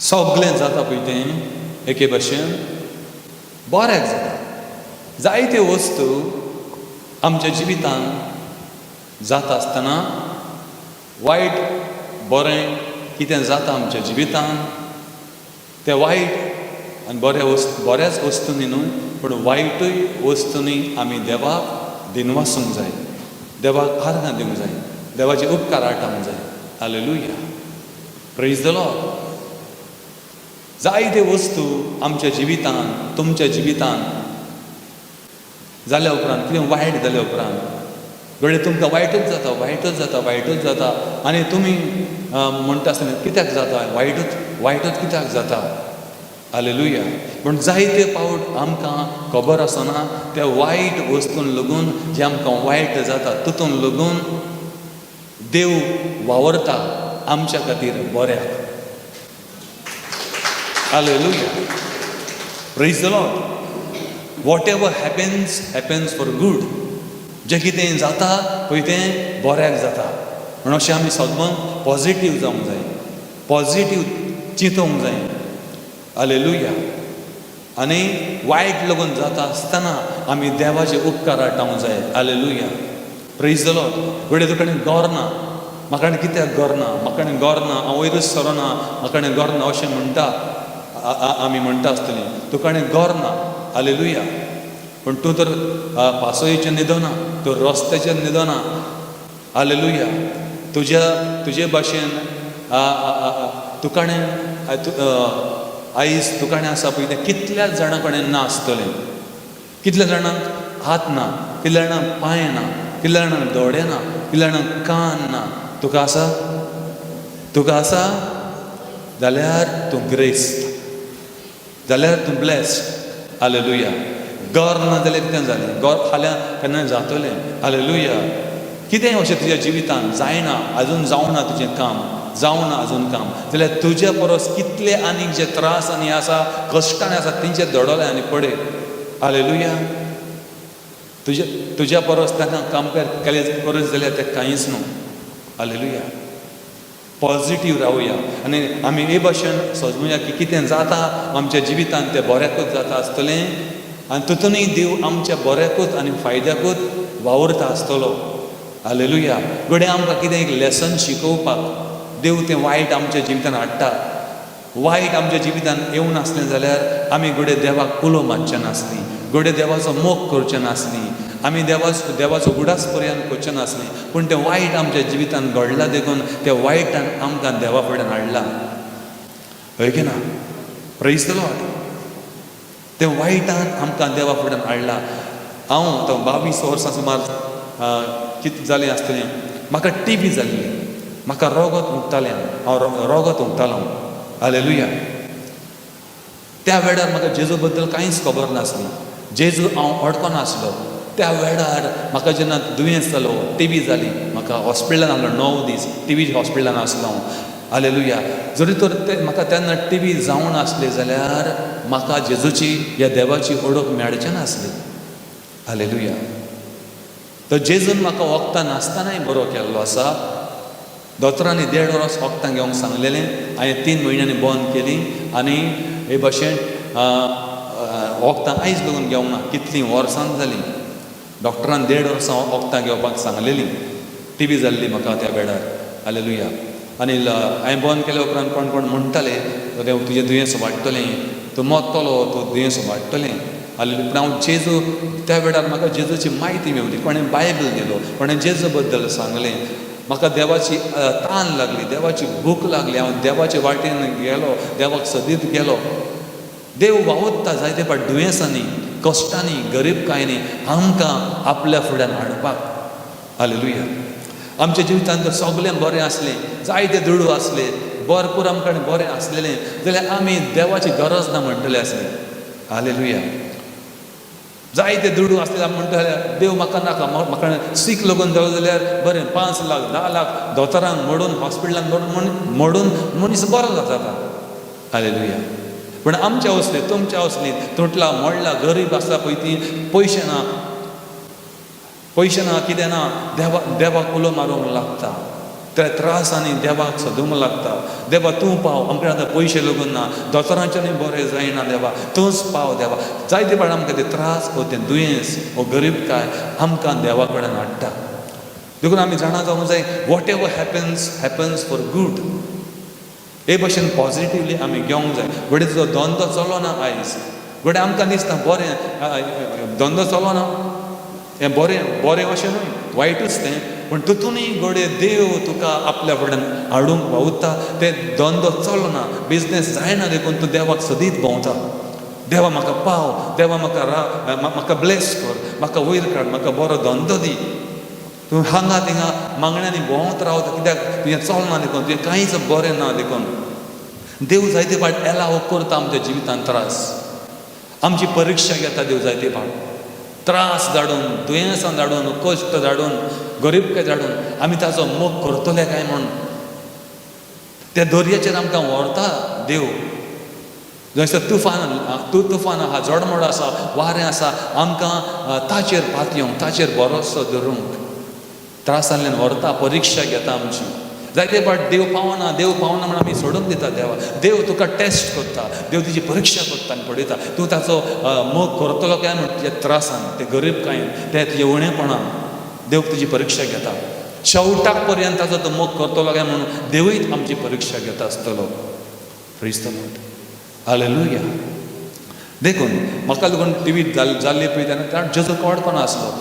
सगळें जाता पळय तें एके भशेन बऱ्याक जाता. जायत्यो वस्तू आमच्या जिवितान जाता आसतना वायट बरें कितें जाता आमच्या जिवितान तें वायट आनी बऱ्याच वस्तूंनी न्हू पूण वायटूय वस्तूंनी आमी देवाक दिनवासूंक जाय, देवाक आर्गां दिवंक जाय, देवाचे उपकार आटावंक जाय. Hallelujah, praise the Lord. जायत्यो वस्तू आमच्या जिवितान तुमच्या जिवितान जाल्या उपरांत कितें वायट जाल्या उपरांत घडये तुमकां वायटूच जाता आनी तुमी म्हणटा आसतना कित्याक जाता वायटूच कित्याक जाता. हालेलुया. पूण जायते फावट आमकां खबर आसना त्या वायट वस्तून लागून जे आमकां वायट जाता तितून लागून देव वावरता आमच्या खातीर बऱ्याक. Hallelujah, praise the Lord. Whatever happens for good. जें कितें जाता पळय तें बऱ्याक जाता म्हणून अशें आमी सदां पॉझिटीव जावंक जाय, पॉझिटीव चिंतूंक जाय. हालेलुया. आनी वायट लागून जाता आसतना आमी देवाचे उपकार आटावंक जाय. Hallelujah, praise the Lord. घडये तुका गरना, म्हाका कित्याक गरना, हांव वयरूच सरना, म्हाका गरना अशें म्हणटा आमी म्हणटा आसतलीं. तुका गरना. हालेलुया. पूण तूं तर पासयेचें न्हिदना, तूं रस्त्याचेर न्हिदना. हालेलुया. तुजे भाशेन तुका आयज तुका आसा पळय तें कितल्याच जाणां कडेन ना आसतलें. कितल्या जाणांक हात ना, कितल्या जाणांक पांय ना, कितल्या जाणांक दोळे ना, कितल्या जाणांक कान ना. तुका आसा जाल्यार तूं ग्रेस्ड, जाल्यार तूं ब्लेस्ड. हालेलुया. घर ना जाल्यार कितें जालें, घर फाल्यां केन्ना जातलें. हालेलुया. कितें अशें तुज्या जिवितान जायना, आजून जावना तुजें काम, जावना आजून काम जाल्यार तुज्या परस कितले आनीक जे त्रास आनी आसा, कश्टांनी आसा तेंचेर धडोले आनी पडय. हालेलुया. तुज्या परस ताका कंपेर केलें परस जाल्यार तें कांयच न्हू. हालेलुया. पॉझिटीव रावुया आनी आमी हे भाशेन समजुया की कितें जाता आमच्या जिवितान तें बऱ्याकूच जाता आसतलें आनी तितूनय देव आमच्या बऱ्याकूच आनी फायद्याकूच वावरता आसतलो. हालेलुया. घडये आमकां कितें एक लेसन शिकोवपाक देव तें वायट आमच्या जिवितान हाडटा. वायट आमच्या जिवितान येवं नासलें जाल्यार आमी घडये देवाक उलो मारचें नासलीं, घडये देवाचो मोग करचें नासलीं, आमी देवाचो उडास पर्यंत करचें नासलीं. पूण तें वायट आमच्या जिवितान घडलां देखून त्या वायटान आमकां देवा फुड्यान हाडलां. हय की ना? Praise the Lord. तें वायटान आमकां देवा फुड्यान हाडलां. हांव तो 22 वर्सां सुमार कितें जालें आसतलें, म्हाका टीबी जाल्ली, म्हाका रगत उठतालें, हांव रगत उठतालो. हालेलुया. त्या वेळार म्हाका जेजू बद्दल कांयच खबर नासली, जेजू हांव अडको नासलो. त्या वेळार म्हाका जेन्ना दुयेंस जालो, टीबी जाली, म्हाका हॉस्पिटलान आहलो 9 दीस, टीबी हॉस्पिटलान आसलो हांव. हालेलुया. जरी तर म्हाका तेन्ना टीबी जावन आसली जाल्यार म्हाका जेजूची ह्या देवाची ओळख मेळचें नासली. हालेलुया. तो जेजून म्हाका वखदां नासतानाय बरो केल्लो आसा. दोतोरांनी 1.5 वर्स वखदां घेवंक सांगलेलें, हांवें 3 म्हयन्यांनी बंद केली आनी हे भाशेन वखदां आयज लागून घेवंक ना. कितलीं वर्सां जालीं. डॉक्टरान 1.5 वर्सां वखदां घेवपाक सांगलेलीं. टीबी जाल्ली म्हाका त्या वेळार. हालेलुया. आनी हांवें बंद केल्या उपरांत कोण म्हणटाले तुजें दुयेंस वाडटलें, तूं मरतलो, तूं दुयेंस वाडटलें. हालेलुया. पूण हांव जेजू त्या वेळार म्हाका जेजूची म्हायती मेवली, कोणें बायबल दिलो, कोणें जेजू बद्दल सांगलें. म्हाका देवाची तान लागली, देवाची भूक लागली. हांव देवाचे वाटेन गेलो, देवाक सदीत गेलो. देव वावुरता जायते फावट दुयेंसांनी, कश्टांनी, गरीबकायेंनी आमकां आपल्या फुड्यान हाडपाक. हालेलुया. आमच्या जिवितांत जर सगळें बरें आसलें, जायते दुडू आसले, भरपूर आमकां बरें आसलेलें जाल्यार आमी देवाची गरज ना म्हणटले आसले. हालेलुया. जायते दुडू आसले म्हणटाले देव म्हाका नाका, म्हाका सीक लागून जालो जाल्यार बरें 5 लाख 10 लाख दोतोरांक मोडून हॉस्पिटलान मोडून मनीस बरो जाता. हालेलुया. पूण आमच्या वसली, तुमच्या वसली तुटला मोडला गरीब आसा पळय ती, पयशे ना, कितें ना, देवाक उलो मारूंक लागता. त्या त्रासांनी देवाक सदूंक लागता. देवा तूं पाव, आमकां आतां पयशे लागून ना, दोतोरांच्यानी बरें जायना देवा, तूंच पाव देवा. जायते फावट आमकां ते त्रास वो तें दुयेंस वो गरीबकाय आमकां देवा कडेन हाडटा. देखून आमी जाणा जावंक जाय whatever happens for good. हे भशेन पॉजिटिवली आमी घेवंक जाय. घडये तुजो धंदो चलोना आयज, घडये आमकां दिसता बरें धंदो चलोना, हें बरें अशें न्हय, वायटूच तें, पूण तितूनय घडये देव तुका आपल्या फुड्यान हाडूंक पावता. ते धंदो चलना, बिजनेस जायना देखून तूं देवाक सदीत भोंवता. देवा म्हाका पाव, देवा म्हाका ब्लेस कर, म्हाका वयर काड, म्हाका बरो धंदो दी. तूं हांगा थिंगा मागण्यांनी भोंवत रावता, कित्याक तुजें चलना देखून, तुजें कांयच बरें ना देखून. देव जायते फावट एलाव करता आमच्या जिवितांत त्रास, आमची परिक्षा घेता देव जायते फावट. त्रास धाडून, दुयेंसां धाडून, कश्ट धाडून, गरीबकाय धाडून आमी ताचो मोग करतले काय म्हूण त्या दर्याचेर आमकां व्हरता देव. जंयसर तुफान आहा, झडमड आसा, वारें आसा, आमकां ताचेर पातयेवंक, ताचेर भरोसो धरूंक त्रासांतल्यान व्हरता, परिक्षा घेता आमची. जायते फावट देव पावना म्हूण आमी सोडून दिता देवा. देव तुका टेस्ट करता, देव तुजी परिक्षा करता आनी पळयता तूं ताचो मोग करतलो काय म्हूण. तुज्या त्रासान, ते गरीबकायेन, ते तुजे उणेपणान देव तुजी परिक्षा घेता. शेवटाक पर्यंत ताचो तो मोग करतलो काय म्हणून देवूय आमची परिक्षा घेता आसतलो. Praise the Lord, hallelujah. देखून म्हाका लागून टीव्ही जाल्ली पळय तेन्ना त्या जेजू कोडकोन आसलो,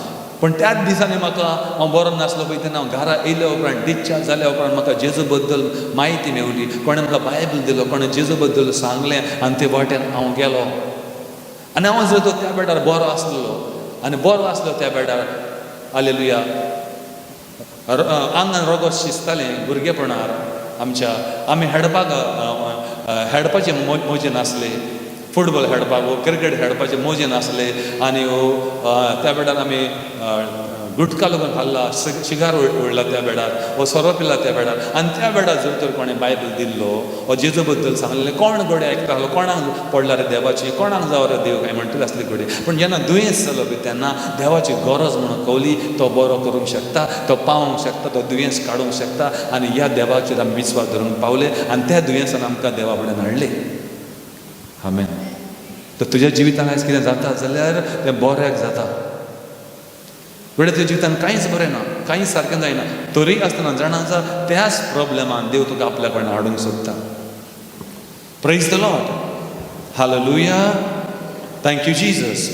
पण त्याच दिसांनी म्हाका हांव बरो नासलो पळय तेन्ना हांव घरा येयल्या उपरांत, डिस्चार्ज जाल्या उपरांत म्हाका जेजू बद्दल म्हायती मेवली. कोणें म्हाका बायबल दिलो, कोणें जेजू बद्दल सांगलें आनी ते वाटेन हांव गेलो. आनी हांव जर तो त्या बेडार बरो आसलो आनी बरो आसलो त्या बेडार, हालेलुया, आंगान रगत शिजतालें भुरगेपणार आमच्या. आमी हेडपाचे मोजे नासले, फुटबॉल खेळपाक वो क्रिकेट खेळपाचे मोजे नासले. आनी त्या बेडार आमी गुटखा लागून खाल्ला, शिगार उडला त्या बेडार, वो सोरो पिला त्या बेडार. आनी त्या बेडार जर तर कोणें बायबल दिल्लो वो जेजू बद्दल सांगलें, कोण घोडे आयकतालो, कोणाक पडला रे देवाची, कोणाक जावं रे देव काय म्हणटले आसले घोडे. पूण जेन्ना दुयेंस जालो पळय तेन्ना देवाची गरज म्हणून कळली. तो बरो करूंक शकता, तो पावोंक शकता, तो दुयेंस काडूंक शकता. आनी ह्या देवाचेर आमी विस्वास धरूंक पावले आनी त्या दुयेंसान आमकां देवा कडेन हाडले. आमेन. तर तुज्या जिवितांत आयज कितें जाता जाल्यार तें बऱ्याक जाता. वेळे तुज्या जिवितांत कांयच बरें ना, कांयच सारकें जायना, तरी आसतना जाणा आसा त्याच प्रॉब्लेमान देव तुका आपल्या कडेन हाडूंक सोदता. Praise the Lord, hallelujah. Thank you Jesus.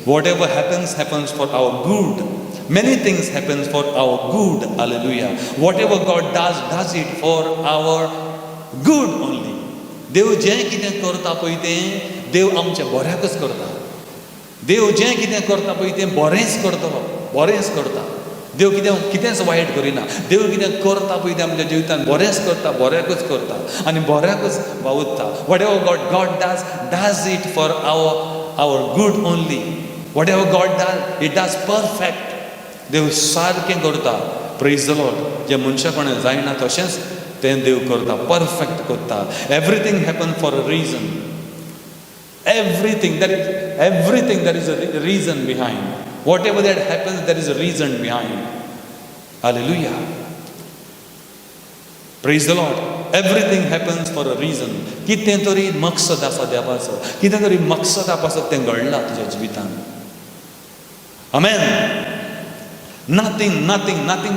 Whatever happens for our good. Many things happen for our good, hallelujah. Whatever God does it for our good only. देव जें कितें करता पळय तें देव आमच्या बऱ्याकच करता. देव जें कितें करता पळय तें बरेंच करतलो, बरेंच करता. देव कितेंच वायट करिना. देव कितें करता पळय तें आमच्या जिवितांत बरेंच करता, बऱ्याकच करता आनी बऱ्याकच वावुरता. Whatever God does it for our good only. Whatever God does, it does perfect. देव सारकें करता. Praise the Lord. जे मनशा कोणें जायना तशेंच तें देव करता, परफेक्ट करता. Everything happen for a reason. Everything there is a reason behind. Whatever that happens, there is a reason behind. Hallelujah. Praise the Lord. Everything happens for a reason. कितें तरी मकसद आसा देवाचो, कितें तरी मकसद आसा तें घडलां तुज्या जिवितांत. Amen. Nothing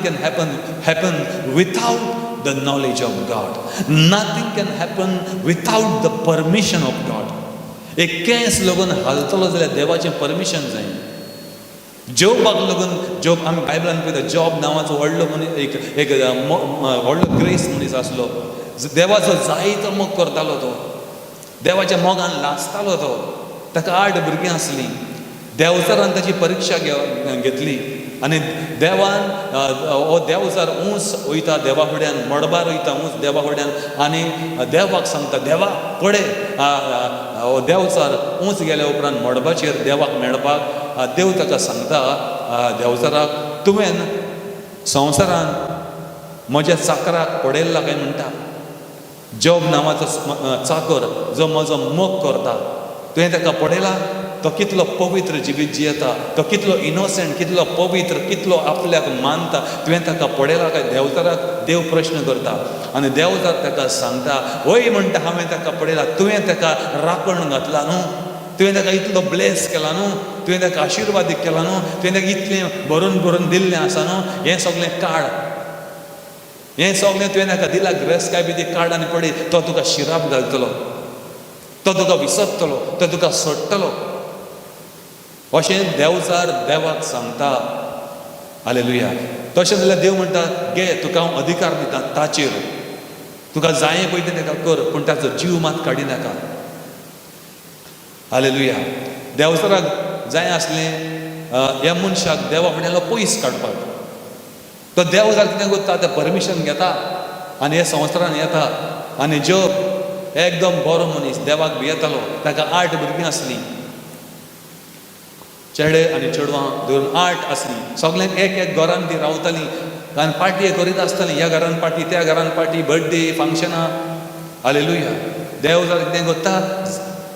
can happen without the knowledge of God. Nothing can happen without the permission of God. एक केस लागून हालतलो जाल्यार देवाचें परमिशन जाय. जॉबाक लागून, जॉब आमी बायबलान पळयता, जॉब नांवाचो व्हडलो मनीस, एक व्हडलो ग्रेस मनीस आसलो. देवाचो जायतो मोग करतालो तो, देवाच्या मोगान लाजतालो तो. ताका 8 भुरगीं आसलीं. देवचारान ताची परीक्षा घेतली आनी देवान हो देवचार ऊंच वयता देवा फुड्यान, मडबार वयता ऊंच देवा फुड्यान आनी देवाक सांगता, देवा पळय. हो देवचार ऊंच गेल्या उपरांत मडबाचेर देवाक मेळपाक देव ताका सांगता, देवचाराक, तुवें संवसारान म्हज्या चाकराक पडयल्ला काय म्हणटा. जॉब नांवाचो चाकर जो म्हजो मोग करता, तुवें ताका पडयला. तो कितलो पवित्र जिवीत जियेता, तो कितलो इनोसेंट, कितलो पवित्र, कितलो आपल्याक मानता. तुवें ताका पळयला काय? देंवचाराक देव प्रश्न करता आनी देंवचार ताका सांगता, वय म्हणटा हांवें ताका पळयला, तुवें ताका राखण घातला न्हू, तुवें ताका इतलो ब्लेस केला न्हू, तुवें ताका आशिर्वादीत केला न्हू, तुवें ताका इतलें भरून भरून दिल्लें आसा न्हू, हें सगळें काड, हें सगळें तुवें ताका दिला. ग्रेस्काय बी ती काड आनी पळय, तो तुका शिराप घालतलो, तो तुका विसरतलो, तो तुका सोडटलो. अशें देंवचार देवाक सांगता. हालेलुया. तशें जाल्यार देव म्हणटा, घे तुका हांव अधिकार दिता ताचेर, तुका जाय पळय तें ताका कर, पूण ताचो जीव मात काडी नाका. हालेलुया. देंवचाराक जाय आसलें ह्या मनशाक देवा फुड्यान पयस काडपाक. तो देंवचार कितें करता, तें परमिशन घेता आनी हे संवसारान येता. आनी जोब एकदम बरो मनीस, देवाक भियेतालो. ताका 8 भुरगीं आसलीं, चेडे आनी चेडवां धरून 8 आसलीं. सगळ्यांक एक एक घरान तीं रावतालीं आनी पार्टी करीत आसतालीं. ह्या घरान पार्टी, त्या घरान पार्टी, बर्थडे, फंक्शनां. हालेलुया. देंवचार कितें करता,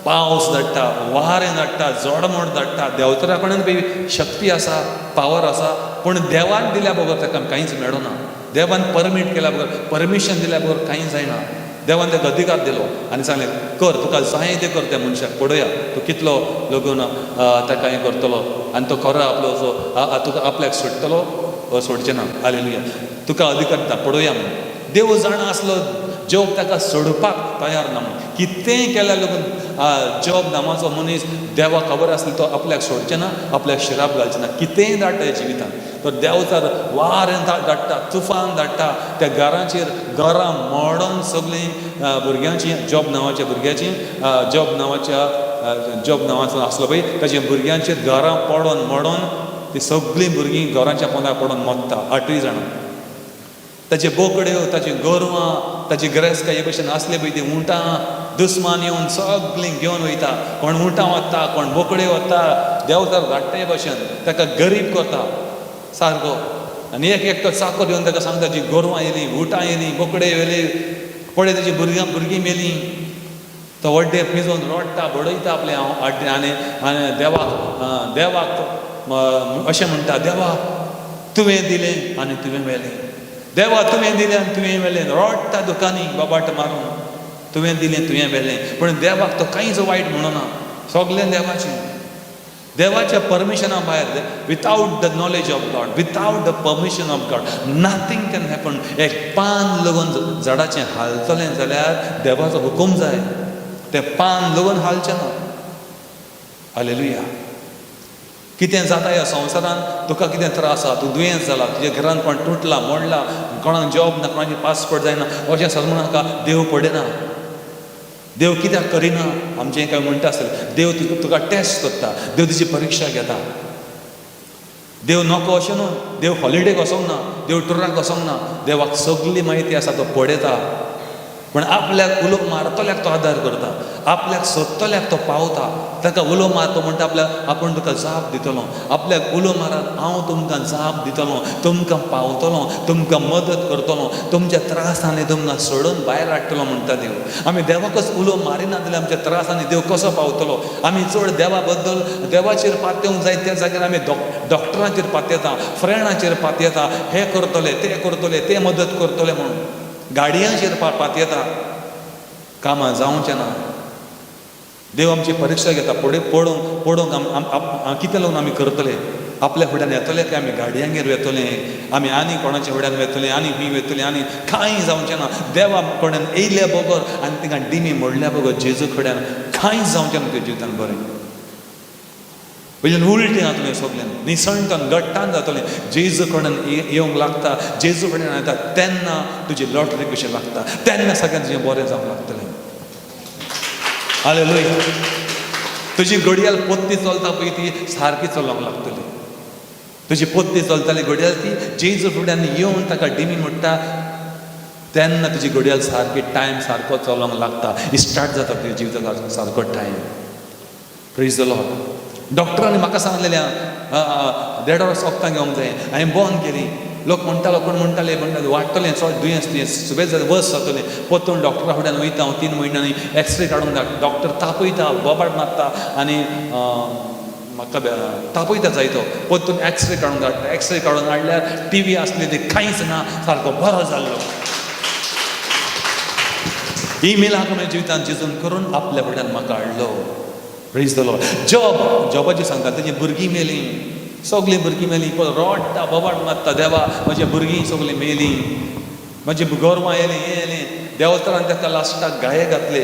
पावस धाडटा, वारें धाडटा, जोडमोड धाडटा. देंवचारा कडेन बी शक्ती आसा, पावर आसा, पूण देवान दिल्या बगर ताका कांयच मेळना. देवान परमीट केल्या बगर, परमिशन दिल्या बगर कांय जायना. देवान ताका अधिकार दिलो आनी सांगलें, कर, तुका जाय तें कर. त्या मनशाक पळोवया तूं कितलो लगून ताका हें करतलो आनी तो खरो आपलो तुका आपल्याक सोडटलो सोडचें ना. हालेलुया. तुका अधिकार दिता, पळोवया म्हणून. देव जाणा आसलो जॉब ताका सोडपाक तयार ना म्हणून. कितेंय केल्या लागून जॉब नांवाचो मनीस देवाक खबर आसली तो आपल्याक सोडचें ना, आपल्याक शिराप घालचें ना. कितेंय धाडटा ह्या जिवितांत. तो देंवचार वारें धाडटा, तुफान धाडटा, त्या घरांचेर घरां मोडोन सगळीं भुरग्यांची, जॉब नांवाच्या भुरग्याची, जॉब नांवाचो आसलो पळय, ताच्या भुरग्यांचेर घरां पडोन मोडोन ती सगळीं भुरगीं घराच्या पोंदा पडोन मोडटा. 8 जाणां. ताचे बोकड्यो, ताची गोरवां, ताची गिरेस्त हे भशेन आसले पळय ती उंटां, दुस्मान येवन सगळीं घेवन वयता. कोण उंटां वता, कोण बोकडे वता. देंवचार धाडटा हे भशेन ताका गरीब करता सारको. आनी एक एकटो चाकर येवन ताका सांगता, जी गोरवां येयलीं, उंटां येयलीं, बोकडे येयले, पळय ताची भुरगीं मेलीं. तो वड्डेर पिंजोवन रडटा, बडयता आपले हांव आनी देवाक अशें म्हणटा, देवा तुवें दिलें आनी तुवें व्हेलें, देवा तुवें दिलें आनी तुवें व्हेलें. रडटा दुकानी बाबाट मारून, तुवें दिलें तुवें व्हेलें. पूण देवाक तो कांयच वायट म्हणना, सगळें देवाचें. देवाच्या परमिशना भायर, without the knowledge of God, without the permission of God, nothing can happen. एक पान लगून झाडाचें हालतलें जाल्यार देवाचो हुकूम जाय, तें पान लगून हालचें ना. हालेलुया. कितें जाता ह्या संवसारान, तुका कितें त्रास आसा, तूं दुयेंस जाला, तुज्या घरान कोण तुटला, मोडला, कोणाक जॉब ना, कोणाची पासपोर्ट जायना, अशें सगळें नाका. देव पळयना, देव कित्याक करिना. आमचें काय म्हणटा आसतलें, देव तुका टेस्ट करता, देव तुजी परीक्षा घेता. देव नोको अशें न्हू, देव हॉलिडेक वचोंक ना, देव टुराक वचोंक ना. देवाक सगळी म्हायती आसा, तो पळयता. पण आपल्याक उलो मारतल्याक तो आदार करता, आपल्याक सोदतल्याक तो पावता. ताका उलो मार, तो म्हणटा आपल्याक आपूण तुका जाप दितलो. आपल्याक उलो मारात, हांव तुमकां जाप दितलो, तुमकां पावतलो, तुमकां मदत करतलो, तुमच्या त्रासांनी तुमकां सोडून भायर हाडटलो म्हणटा देव. आमी देवाकच उलो मारिना जाल्यार आमच्या त्रासांनी देव कसो पावतलो. आमी चड देवा बद्दल देवाचेर पातयेवंक जाय त्या जाग्यार आमी डॉक्टरांचेर पातयता, फ्रेंडाचेर पातयता, हे करतले, ते मदत करतले म्हणून. गाडयांचेर पातयेता, कामां जावचें ना. देव आमची परीक्षा घेता, पडोवंक कितें लागून आमी करतले. आपल्या फुड्यान येतले काय आमी गाडयांगेर वेतले, आमी आनी कोणाच्या फुड्यान वेतले, आनी खंय वेतले, आनी कांय जावचें ना. देवा कोणान येयल्या बगर आनी तिका डिमी मोडल्या बगर जेजू फुड्यान कांयच जावचें ना तुज्या जिवितान बरें. म्हणजे उलटें जातलें सगळ्यांक, निसणटन घट्टान जातलें. जेजू कडेन येवंक लागता, जेजू कडेन येता तेन्ना तुजी लॉटरी कशी लागता, तेन्ना सगळ्यांक तुजें बरें जावंक लागतलें. हालेलुया. तुजी घडयाळ पोत्ती चलता पळय ती सारकी चलोवंक लागतली. तुजी पोत्ती चलताली घडयाळ ती जेजू फुड्यान येवन ताका डिमी म्हणटा तेन्ना तुजी घडयाळ सारकी टायम सारको चलोवंक लागता. स्टार्ट जाता तुज्या जिविताचो सारको टायम. Praise the Lord. डॉक्टरांनी म्हाका सांगलेलें 1.5 वर्स वखदां घेवंक जाय, हांवें बंद केली. लोक म्हणटालो कोण म्हणटाले वाडटलें चड दुयेंस सुबेज वर्स जातलें परतून डॉक्टरा फुड्यान वयता हांव 3 म्हयन्यांनी एक्सरे काडूंक डॉक्टर तापयता बोबाड मारता आनी म्हाका तापयता जायतो परतून एक्सरे काडूंक धाडटा एक्सरे काडून हाडल्यार टीव्ही आसली ती कांयच ना सारको बरो जाल्लो ईमेलाक म्हज्या जिवितांत जिजून करून आपल्या फुड्यान म्हाका हाडलो प्रेज द लॉर्ड जॉबाची सांगता तेजी भुरगीं मेलीं सगळीं भुरगीं मेलीं रोडटा बोबाड मारता देवा म्हजी भुरगीं सगळीं मेलीं म्हजी गोरवां येलीं हें येलें देंवतरान ताका लास्टाक गाये घातले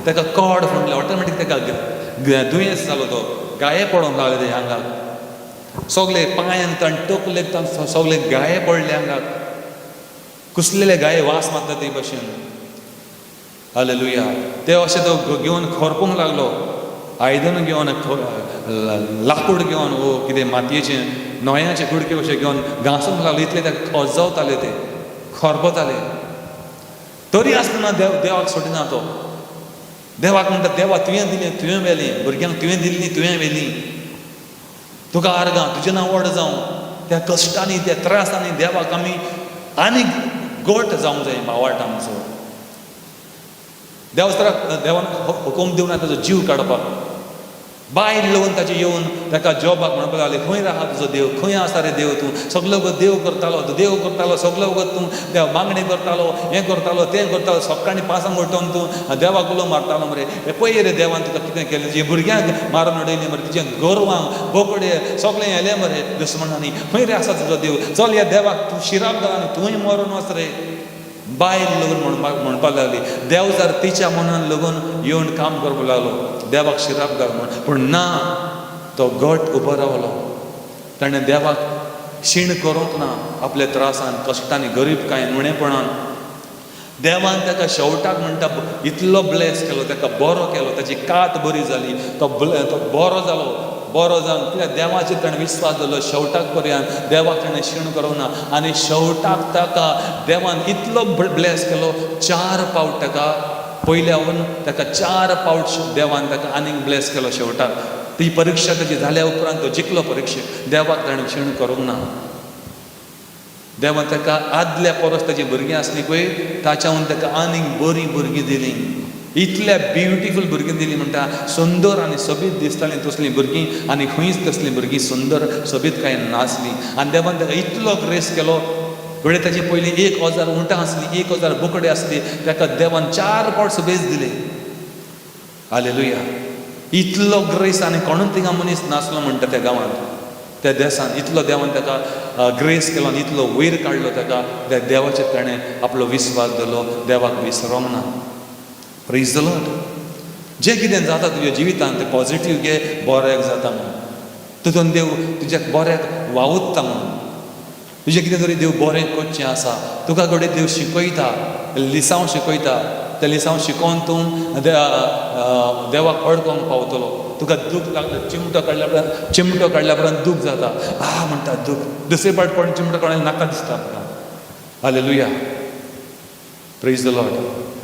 ताका कॉड फुडले ऑटोमॅटीक ताका दुयेंस जालो तो गाये पडोंक लागले ते आंगाक सगळे पांयांक ताण तकलेक ताण सगळे गाये पडले आंगाक कुसलेले गाये वास मारता ते भशेन हालेलुया ते अशें तो घेवन खरपूंक लागलो आयदन घेवन लाकूड घेवन वो कितें मातयेचें नोयाचे कुडके कशें घेवन घांसूंक लागलो इतले ते खोजवताले ते खरपताले तरी आसतना देवाक सोडिना तो देवाक म्हणटा देवा तुवें दिलें तुवें व्हेलीं भुरग्यांक तुवें दिल्लीं तुवें व्हेलीं तुका आर्गां तुजें नांव व्हड जावं त्या कश्टांनी त्या त्रासांनी देवाक आमी आनीक गोट जावंक जाय मावाट आमचो देवान हुकूम दिवना ताजो जीव काडपाक बायल लागून ताचे येवन ताका जॉबाक म्हणपाक लागले खंय राहा तुजो देव खंय आसा रे देव तूं सगलो वगत देव करतालो सगलो वगत तूं देव मागणी करतालो हें करतालो तें करतालो सकाळीं 5 उठोवन तूं देवाक उलो मारतालो मरे पळय रे देवान तुका कितें केलें तुजे भुरग्यांक मारून उडयलीं मरे तुजे गोरवांक बोकडे सगळें येलें मरे दुस्मनांनी खंय रे आसा तुजो देव चल ह्या देवाक तूं शिराप घाल आनी तूंय मरून वच रे बायल लागून म्हणपाक लागली देव जर तिच्या मनान लागून येवन काम करपाक लागलो देवाक शिराप घाल म्हण पूण ना तो गट उबो रावलो ताणें देवाक शीण करूंक ना आपल्या त्रासान कश्टांनी गरीबकायेन उणेपणान देवान ताका शेवटाक म्हणटा इतलो ब्लेस केलो ताका बरो केलो ताची कात बरी जाली तो बरो जालो बरो जावन कित्याक देवाचेर ताणें विश्वास दवरलो शेवटाक पर्यंत देवाक ताणें शीण करूंक ना आनी शेवटाक ताका देवान इतलो ब्लेस केलो 4 फावट ताका पयल्यावन ताका 4 फावट देवान ताका आनीक ब्लेस केलो शेवटाक ती परीक्षा ताची जाल्या उपरांत तो जिखलो परीक्षेक देवाक ताणें शीण करूंक ना देवान ताका आदल्या परस ताची भुरगीं आसलीं पळय ताच्याहून ताका आनीक बरीं भुरगीं दिलीं इतल्या ब्युटिफूल भुरगीं दिलीं म्हणटा सुंदर आनी सोबीत दिसतालीं तसलीं भुरगीं आनी खंयच तसलीं भुरगीं सुंदर सोबीत कांय नासलीं आनी देवान ताका इतलो ग्रेस केलो घडये ताची पयलीं 1000 उंटां आसलीं 1000 बोकडे आसलीं ताका देवान 4 फावट सुबेज दिले हालेलुया इतलो ग्रेस आनी कोणूच थिंगा मनीस नासलो म्हणटा त्या गांवांत त्या देसान इतलो देवान ताका ग्रेस केलो आनी इतलो वयर काडलो ताका त्या देवाचेर ताणें आपलो विस्वास दवरलो देवाक विसरोंक ना प्रेज द लॉर्ड जें कितें जाता तुज्या जिवितांत तें पॉझिटीव घे बऱ्याक जाता म्हणून तितून देव तुज्या बऱ्याक वावुरता म्हणून तुजें कितें तरी देव बरें करचें आसा तुका कडेन देव शिकयता लिसांव शिकयता तें लिसांव शिकोवन तूं देवाक अडकोंक पावतलो तुका दूख लागलें चिमटो काडल्या उपरांत दूख जाता म्हणटा दूख दुसरे फावट कोण चिमटो काडल्यार नाका दिसता हालेलुया प्रेज द लॉर्ड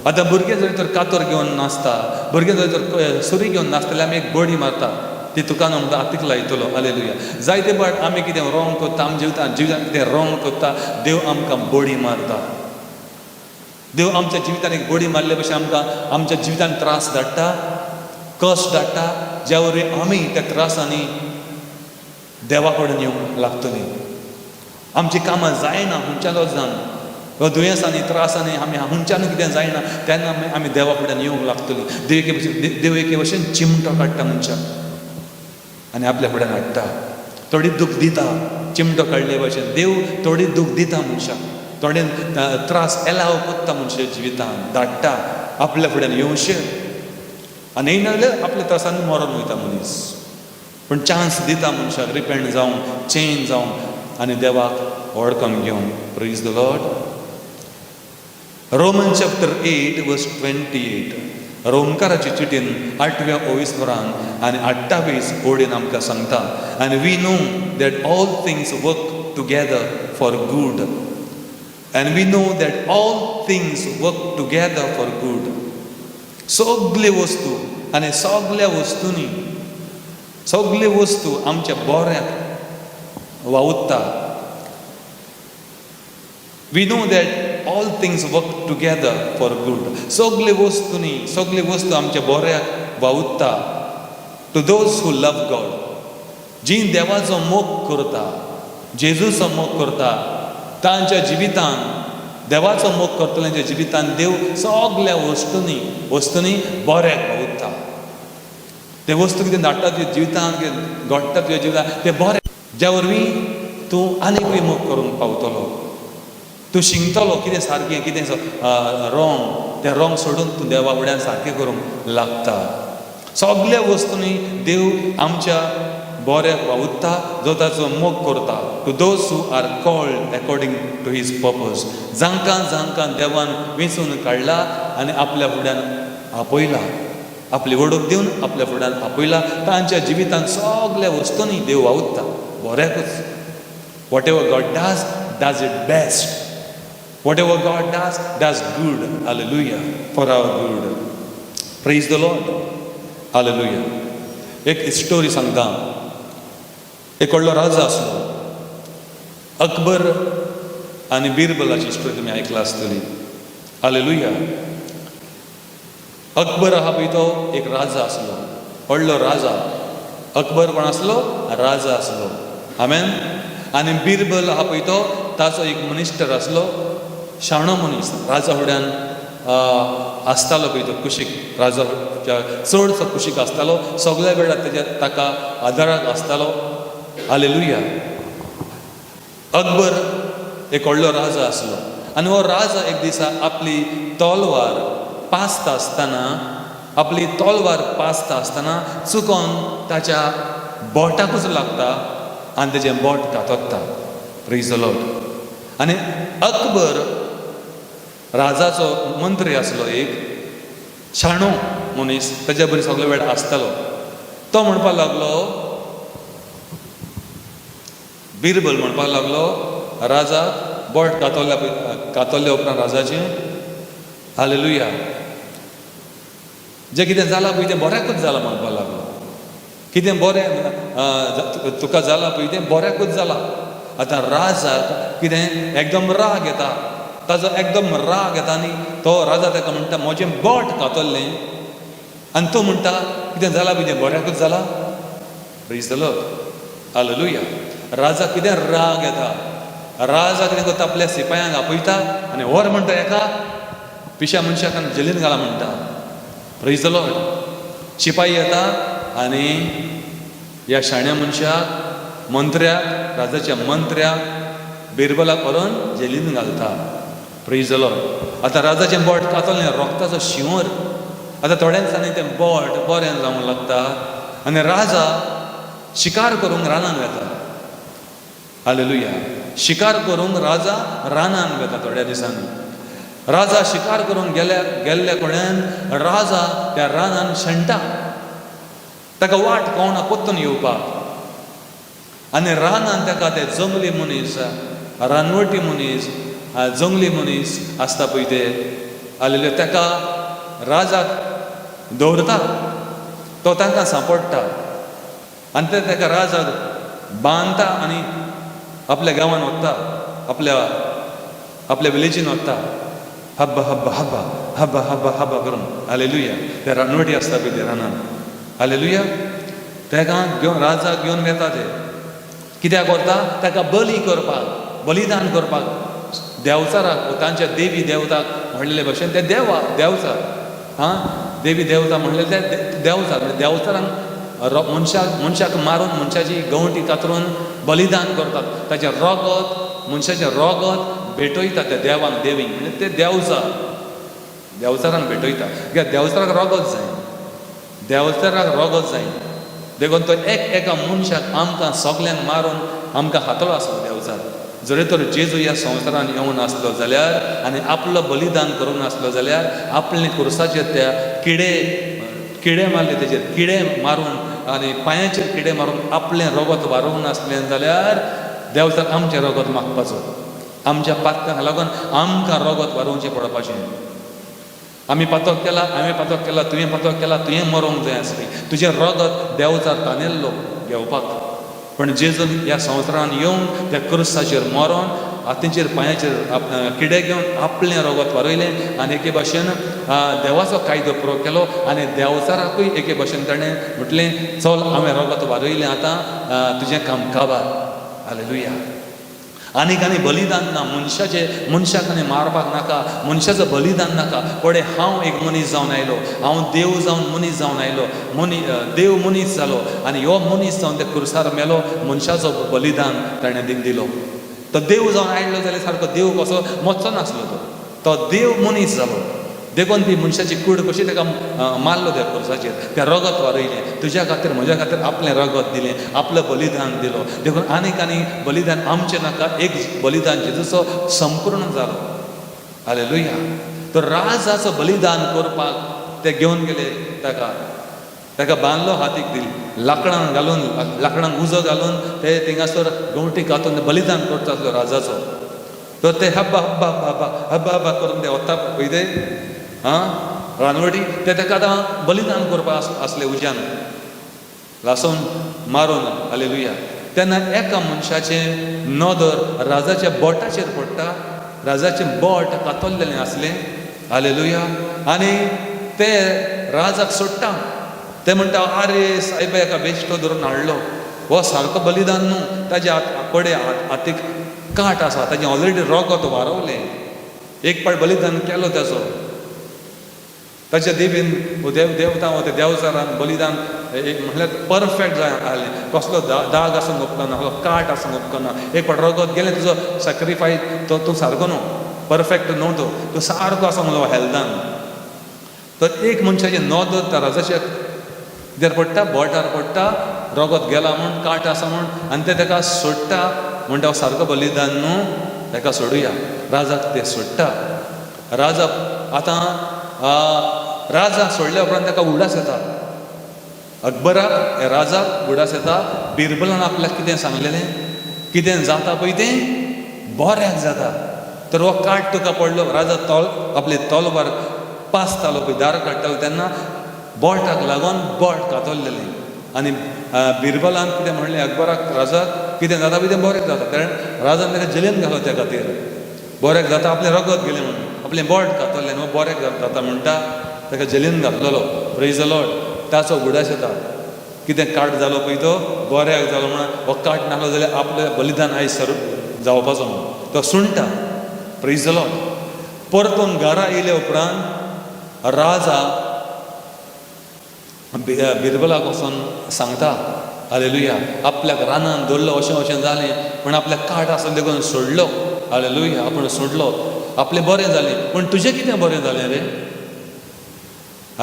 आतां भुरगे जरी तर कातर घेवन नाचता भुरगे जरी तर सुरी घेवन नाचता जाल्यार आमी एक बडी मारता ती तुका न्हू म्हणटा हातीक लायतलो हालेलुया जायते फावट आमी कितें रॉंग करता आमच्या जिवितांत कितें रॉंग करता देव आमकां बडी मारता देव आमच्या जिवितांत एक बडी मारले भशेन आमकां आमच्या जिवितांत त्रास धाडटा कश्ट धाडटा ज्या वरवीं आमी त्या त्रासांनी देवा कडेन येवंक लागतलीं आमचीं कामां जायना खंयच्यान वचून दुयेंसांनी त्रासांनी आमी हुंच्यान कितें जायना तेन्ना आमी देवा कडेन येवंक लागतलीं देव एके भशेन चिमटो काडटा मनशाक आनी आपल्या फुड्यान हाडटा थोडी दूख दिता चिमटो काडले भशेन देव थोडी दूख दिता मनशाक थोडे त्रास एलाव कोत्ता मनशाच्या जिवितांत धाडटा आपल्या फुड्यान येवशें आनी येयना जाल्यार आपल्या त्रासांनी मरोन वयता मनीस पूण चान्स दिता मनशाक रिपेंट जावंक चेंज जावंक आनी देवाक वळखून घेवंक praise the Lord Romans chapter 8 verse 28 रोमकाराची चिटीन 8व्या ओविस्वरान आनी 28 ओडीन आमकां सांगता and we know that all things work together for good and we know that all things work together for good सगळी वस्तू आनी सगळ्या वस्तूंनी सगळी वस्तू आमच्या बऱ्याक वावुरता we know that all things work together for good. सगळे वस्तू आमच्या बऱ्याक वावुरता. To those who love God, जी देवाचो मोग करता, जेजूचो मोग करता, तांच्या जिवितान देवाचो मोग करतल्यांच्या जिवितान देव सगळ्या वस्तूंनी बऱ्याक वावुरता. ते वस्तू कितें धाडटा तुज्या जिवितान, कितें घडटा तुज्या जिवितान, ते बरें. ज्या वरवीं तूं आनीकूय मोग करूंक पावतलो. तूं शिंगतलो कितें सारकें, कितें रॉंग, तें रॉंग सोडून तूं देवा फुड्यान सारकें करूंक लागता. सगळ्या वस्तूंनी देव आमच्या बऱ्याक वावुरता, जो ताचो मोग करता. To those who are called according to his purpose. जांकां देवान वेंचून काडला आनी आपल्या फुड्यान आपयला, आपली वडूक दिवन आपल्या फुड्यान आपयला, तांच्या जिवितान सगळ्या वस्तूंनी देव वावुरता बऱ्याकूच. What ever God does it best. Whatever God does good. Hallelujah. For our good. Praise the Lord. Hallelujah. एक स्टोरी सांगता. एक व्हडलो राजा आसलो. अकबर आनी बिरबलाची स्टोरी तुमी आयकला आसतली. हालेलुया. अकबर आहा पळय तो एक राजा आसलो, व्हडलो राजा. अकबर कोण आसलो? राजा आसलो. आमेन. आनी बिरबल आहा पळय तो ताचो एक मिनिस्टर आसलो, शाणो मनीस. राजा फुड्यान आसतालो पळय तो कुशीक, राजा चडसो कुशीक आसतालो, सगळ्या वेळार ताका आदाराक आसतालो. हालेलुया. अकबर एक व्हडलो राजा आसलो आनी हो राजा एक दिसा आपली तलवार पासता आसतना चुकोन ताच्या बोटाकूच लागता आनी तेजें बोट कातरता. Praise the Lord. आनी अकबर राजाचो मंत्री आसलो, एक शाणो मनीस, ताच्या बरी सगळे वेळ आसतालो. तो म्हणपाक लागलो, बिरबल म्हणपाक लागलो राजा, बोट कातरल्या उपरांत राजाचें, हालेलुया, जें कितें जालां पळय तें बऱ्याकूच जालां म्हणपाक लागलो. कितें बरें तुका जालां पळय तें बऱ्याकूच जालां. आतां राजाक कितें एकदम राग येता, ताजो एकदम राग येता आनी तो राजा ताका म्हणटा म्हजें बोट कातरलें आनी तो म्हणटा कितें जालां पळय तें बऱ्याकूच जालां. Praise the Lord. हालेलुया. राजा कितें राग येता, राजा कितें करता, आपल्या सिपायांक आपयता आनी व्हर म्हणटा एका पिश्या मनशाक आनी जेलीन घाला म्हणटा. Praise the Lord. शिपाई येता आनी ह्या शाण्या मनशाक, मंत्र्याक, राजाच्या मंत्र्याक, बिरबलाक व्हरून जेलीन घालता. Praise the Lord. आतां राजाचें बोट कातरलें, रोगताचो शिंवर. आतां थोड्या दिसांनी तें बोट बरें जावंक लागता आनी राजा शिकार करूंक रानान वता. हालेलुया. शिकार करूंक राजा रानान वता. थोड्या दिसांनी राजा शिकार करूंक गेल्ल्या कोण्यान राजा त्या रानान शेणटा. ताका वाट कळना कोत्तून येवपाक. आनी रानान ताका ते जंगली मनीस, रानवटी मनीस, जंगली मनीस आसता पळय ते, हालेलुया, ताका राजाक दवरता. तो तांकां सांपडटा आनी ते ताका राजाक बांदता आनी आपल्या गांवान वता, आपल्या विलेजीन वता, हब्बा हब्बा हब्बा हब्बा हब्बा हब्बा करून. हालेलुया. ते रानवटी आसता पळय ते रानान. हालेलुया. ताका घेवन राजाक घेवन येता ते. कित्याक व्हरता? ताका बली करपाक, बलिदान करपाक, देवचाराक, तांच्या देवी देवताक म्हणलेले भशेन ते देवचार. देवी देवता म्हणलेले ते देवचार. देवचारांक मनशाक मारून मनशाची गवटी कातरून बलिदान करतात. ताचें रगत, मनशाचें रगत भेटयता त्या देवांक, देवीक. म्हणजे ते देवचारांक भेटयता. कित्याक देवचाराक रगत जाय, देवचाराक रगत जाय. देखून तो एका मनशाक आमकां सगल्यांक मारून आमकां हातलो आसलो देवचार. जरी तर जेजू ह्या संवसारान येवन आसलो जाल्यार आनी आपलो बलिदान करून आसलो जाल्यार आपले कुर्साचेर त्या किडे मारले, तेजेर किडे मारून आनी पांयाचेर किडे मारून आपलें रगत वारोवन आसलें जाल्यार देवचार आमचें रगत मागपाचो. आमच्या पातकांक लागून आमकां रगत वारोवचें पडपाचें. आमी पातक केला, तुवें पातक केला, तुवें मरोंक जाय आसली. तुजें रगत देवचार तानेल्लो घेवपाक. पण जेजून ह्या संवसारान येवन त्या क्रुसाचेर मरोन हातींचेर पांयाचेर किडे घेवन आपलें रगत वारयलें आनी एके भाशेन देवाचो कायदो पुरो केलो आनी देंवचाराकूय एके भाशेन ताणें म्हटलें चल हांवें रगत वारयलें आतां तुजें काम काबार. हालेलुया. आनीक आनी बलिदान ना, मनशाक आनी मारपाक नाका, मनशाचं बलिदान नाका. पुढे हांव एक मनीस जावन आयलो, हांव देव जावन मनीस जावन आयलो, देव मनीस जालो आनी हो मनीस जावन त्या कुर्सार मेलो. मनशाचो बलिदान ताणें दिलो. तो देव जावन आयलो जाल्यार सारको देव कसो मोच्चो नासलो तो देव मनीस जालो. देखून ती मनशाची कूड कशी ताका मारलो त्या कुर्साचेर, तें रगत वारयलें, तुज्या खातीर म्हज्या खातीर आपलें रगत दिलें, आपलं बलिदान दिलो. देखून आनीक आनी बलिदान आमचें नाका, एक बलिदान जेजूचो संपूर्ण जालो. हालेलुया. तो राजाचो बलिदान करपाक ते घेवन गेले, ताका बांदलो, हातीक दिली, लांकडांक उजो घालून ते थिंगासर गवटी कातून बलिदान करता आसलो राजाचो. तो ते हब्बा हब्बा हब्बा हब्बा हब्बा करून ते वता पळय ते रानवटी, ते ताका आतां बलिदान करपाक आसले उज्यान लासून मारून. हालेलुया. तेन्ना एका मनशाचें नदर राजाच्या बोटाचेर पडटा, राजाचें बोट कातरलेलें आसलें. हालेलुया. आनी ते राजाक सोडटा. ते म्हणटा आरे सायबा एका बेश्टो धरून हाडलो, हो सारको बलिदान न्हू, ताज्या पडे हातीक काट आसा, ताजें ऑलरेडी रगत वारवलें, एक पाट बलिदान केलो ताचो. ताच्या देवीन देवता ते देवचारान बलिदान एक म्हणल्यार परफेक्ट जाय आसलें, कसलो दाग आसूंक उपकारना, कसलो काट आसूंक उपकारना. एक पाट रगत गेलें, तुजो सॅक्रिफायस तूं सारको न्हू, परफेक्ट न्हू, तूं सारको आसा म्हणलो हेल्थान. तर एक मनशाचें नदर त्या राजाच्या कितें पडटा, बोटार पडटा, रगत गेला म्हूण, काट आसा म्हूण, आनी ते ताका सोडटा. म्हणटा सारको बलिदान न्हू, ताका सोडुया. राजाक ते सोडटा. राजा आतां राजा सोडल्या उपरांत ताका उडास येता. अकबराक राजाक उडास येता. बिरबलान आपल्याक कितें सांगलेलें, कितें जाता पळय तें बऱ्याक जाता. तर हो काट तुका पडलो, राजा आपले तलवार पासतालो पळय, दार काडटालो तेन्ना बोटाक लागून बोट कातरलेलें. आनी बिरबलान कितें म्हणलें अकबराक, राजाक कितें जाता पळय तें बरें जाता. कारण राजान ताका जेलीन घालो त्या खातीर. बरें जाता, आपलें रगत गेलें म्हणून, आपलें बोट कातरलें न्हू, बरें जाता म्हणटा ताका जेलीन घातलेलो. Praise the Lord. ताचो उगडास येता. कितें काट जालो पळय तो बऱ्याक जालो म्हणून, हो काट नासलो जाल्यार आपलें बलिदान आयज सर जावपाचो म्हणून तो सुणटा. Praise the Lord. परतून घरा येयले उपरांत राजा बिरबलाक वचून सांगता, हालेलुया, आपल्याक रानान दवरलो अशें जालें, पूण आपल्याक काट आसलो देखून सोडलो. हालेलुया. आपूण सोडलो, आपलें बरें जालें. पूण तुजें कितें बरें जालें रे?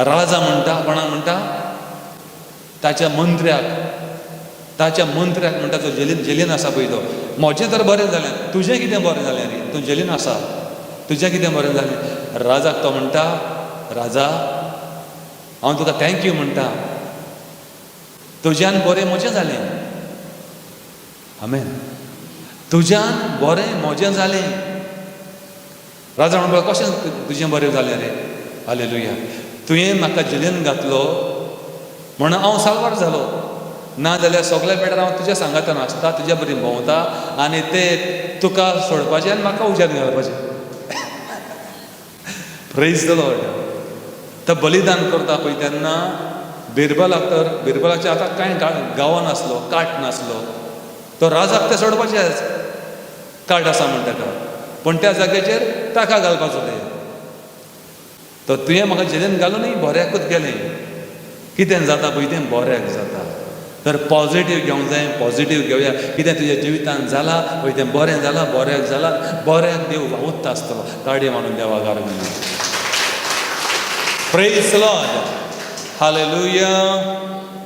राजा म्हणटा, कोणाक म्हणटा? ताच्या मंत्र्याक म्हणटा, तो जेलीन आसा पळय तो. म्हजें तर बरें जालें, तुजें कितें बरें जालें रे? तूं जेलीन आसा, तुजें कितें बरें जालें? राजाक तो म्हणटा, राजा हांव तुका थँक्यू म्हणटा, तुज्यान बरें म्हजें जालें. आमेन. तुज्यान बरें म्हजें जालें. राजा म्हणटा, कशें तुजें बरें जालें रे? हालेलुया. तुवें म्हाका जेलीन घातलो म्हणून हांव साल्वार जालो, ना जाल्यार सगळे बेटार हांव तुज्या सांगातान आसता, तुज्या बरी भोंवता, आनी ते तुका सोडपाचें आनी म्हाका उज्यान घालपाचें. Praise the Lord. तो बलिदान करता पळय तेन्ना बिरबलाचे आतां कांय गांवां नासलो, काट नासलो. तो राजाक ते सोडपाचेंच, काट आसा म्हण ताका, पूण त्या जाग्याचेर ताका घालपाचो ते. तो तुवें म्हाका जेलीन घालूनय बऱ्याकूच गेलें. कितें जाता पळय तें बऱ्याक जाता. तर पॉझिटीव घेवंक जाय, पॉझिटीव घेवया. कितें तुज्या जिवितान जालां पळय तें बरें जालां, बऱ्याक जालां, बऱ्याक देव वावुरता आसतलो. ताडी मारून देवाक आर्गां. Praise the Lord. Hallelujah.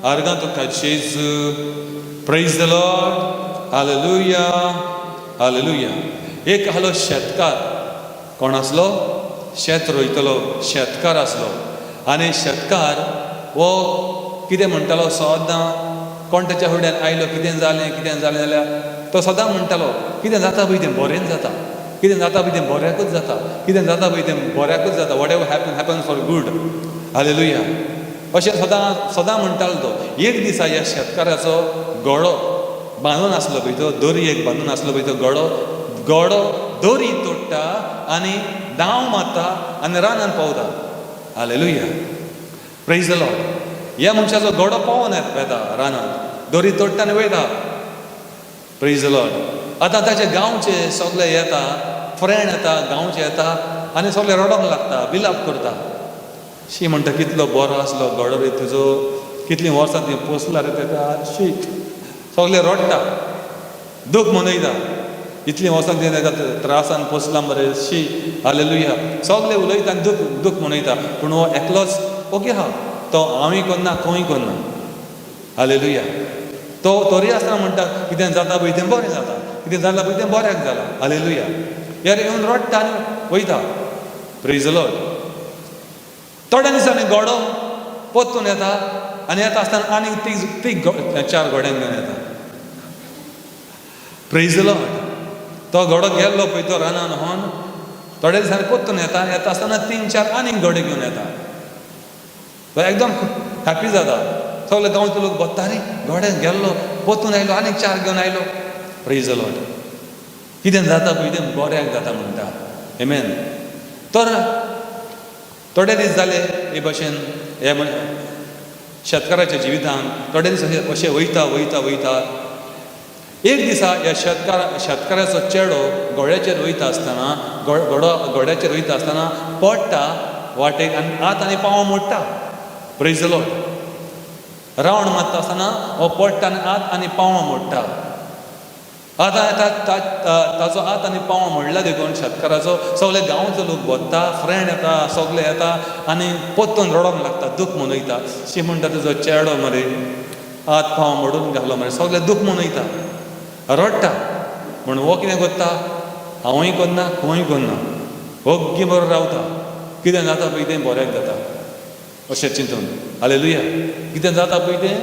Argan tuka Jesu. Praise the Lord. Hallelujah. Hallelujah. एक आसलो शेतकार. कोण आसलो? शेत रोयतलो शेतकार आसलो. आनी शेतकार वो कितें म्हणटालो सदां, कोण ताच्या फुड्यान आयलो, कितें जालें जाल्यार तो सदां म्हणटालो, कितें जाता पळय तें बरें जाता, कितें जाता पळय तें बऱ्याकूच जाता, कितें जाता पळय तें बऱ्याकूच जाता. What ever happens for good. Hallelujah. अशें सदां म्हणटालो तो. एक दिसा ह्या शेतकाराचो गळो बांदून आसलो पळय तो, दोरयेक बांदून आसलो पळय तो गडो दोरी तोडटा आनी दाव मारता आनी रानान पावता. Hallelujah, praise the Lord. ह्या मनशाचो गडो पावून येता रानान, दोरी तोडटा आनी वयता. Praise the Lord. आतां ताचे गांवचे सगळे येता, फ्रेंड येता, गांवचे येता आनी सगळे रडोंक लागता, बिलाप करता. शी म्हणटा कितलो बरो आसलो गडो रे तुजो, कितलीं वर्सां तुवें पोसला रे तेका. शी सगळे रडटा, दूख मनयता. इतलीं वर्सां तुवें तेका त्रासान पोसला मरे, शी. हालेलुया. सगळे उलयता आनी दूख मनयता. पूण हो एकलोच ओके आहा, तो हांवूय करना खंय करना. हालेलुया. तो तरी आसतना म्हणटा कितें जाता पळय तें बरें जाता, कितें जालां पळय तें बऱ्याक जालां. हालेलुया. यार येवन रडटा आनी वयता. Praise the Lord. थोड्या दिसांनी गडो पोत्तून येता आनी येता आसतना आनी ती 4 घोड्यांक घेवन येता. Praise the Lord. तो गडो गेल्लो पळय तो रानान व्होन थोड्या दिसांनी पोत्तून येता आसतना 3-4 आनीक घोडे घेवन येता. तो एकदम हॅपी जाता. सगळे गांवचे लोक बत्ता, रे घोडे गेल्लो, पोत्तून आयलो, आनीक 4 घेवन आयलो. Praise the Lord. कितें जाता पळय तें बऱ्याक जाता म्हणटा. आमेन. तर थोडे दीस जाले हे भशेन हे शेतकाराच्या जिवितान थोडे दीस अशें वयता वयता वयता. एक दिसा ह्या शेतकाराचो चेडो घोड्याचेर वयता आसतना घोड्याचेर वयता आसतना पडटा वाटेक आनी हात आनी पांव मोडटा. Praise the Lord. रावंड मारता आसतना हो पडटा आनी हात आनी पांव मोडटा. आतां ताचो हात आनी पांव मोडला देखून शेतकाराचो सगळे गांवचो लोक बसता, फ्रेंड येता, सगळे येता आनी पोत्तून रडोंक लागता, दूख मनयता. शी म्हणटा तुजो चेडो मरे हात पांव मोडून घालो मरे. सगळे दूख मनयता, रडटा. म्हूण हो कितें करता, हांवूय करना खंय करना, ओग्गी बरो रावता. कितें जाता पळय तें बऱ्याक जाता अशें चिंतून. हालेलुया. कितें जाता पळय तें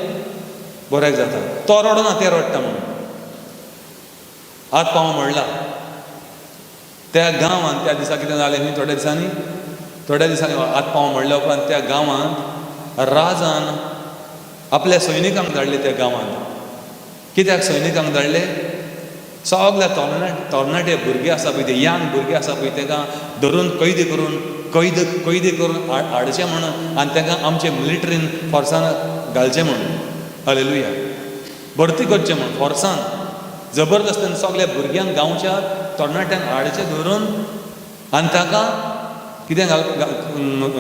बऱ्याक जाता. तो रडना तें रडटा म्हणून. हात पांव मोडला. त्या गांवांत त्या दिसा कितें जालें न्ही, थोड्या दिसांनी हात पांव मोडल्या उपरांत त्या गांवांत राजान आपल्या सैनिकांक धाडले त्या गांवांत. कित्याक सैनिकांक धाडले, सगळे तरणाटे भुरगे आसा पळय ते, यंग भुरगे आसा पळय तेका धरून कैदी करून हाडचें म्हणून आनी तेका आमचे मिलिटरीन फोर्सान घालचें म्हणून. हालेलुया. भरती करचें म्हणून फोर्सान जबरदस्तीन सगळ्या भुरग्यांक गांवच्या तरणाट्यांक हाडचें धरून आनी ताका कितें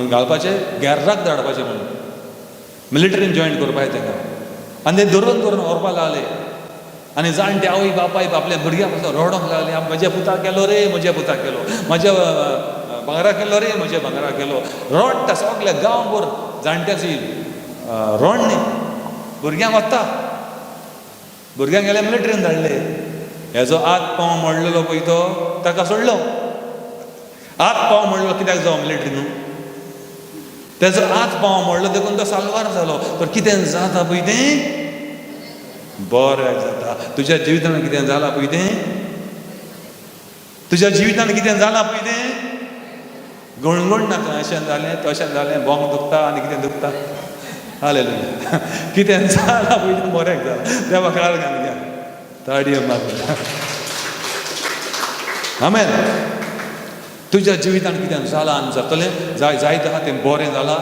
घालपाचें, गॅर्राक धाडपाचें म्हणून, मिलिटरीन जॉयन करपाचें तेका. आनी ते धरून व्हरपाक लागले. आनी जाणटे आवय बापाय आपल्या भुरग्यां पासून रडोंक लागले, म्हज्या पुता केलो रे, म्हज्या पुता केलो, म्हज्या भांगरा केलो रे, म्हज्या भांगरा केलो. रडटा सगळे गांवभर जाणट्याची रडणी. भुरग्यांक वता, भुरग्यांक गेले मिलिटरीन धाडले. हेजो हात पांव मोडलेलो पळय तो ताका सोडलो. हात पांव मोडलो कित्याक जावं मिलिटरीन? तेजो हात पांव मोडलो देखून तो साल्वार जालो. तर कितें जाता पळय तें बऱ्याक जाता. तुज्या जिवितान कितें जालां पळय तें, तुज्या जिवितान कितें जालां पळय तें गणगण नाका. अशें जालें तशें जालें, बोंग दुखता आनी कितें दुखता. हालेलुया. कितें जालां पळय तें बऱ्याक जालां. देवा काळ घाल घ्या, ताडयो मार. आमेन. तुज्या जिवितान कितें जालां आनी जातलें, जायत आहा तें बरें जालां,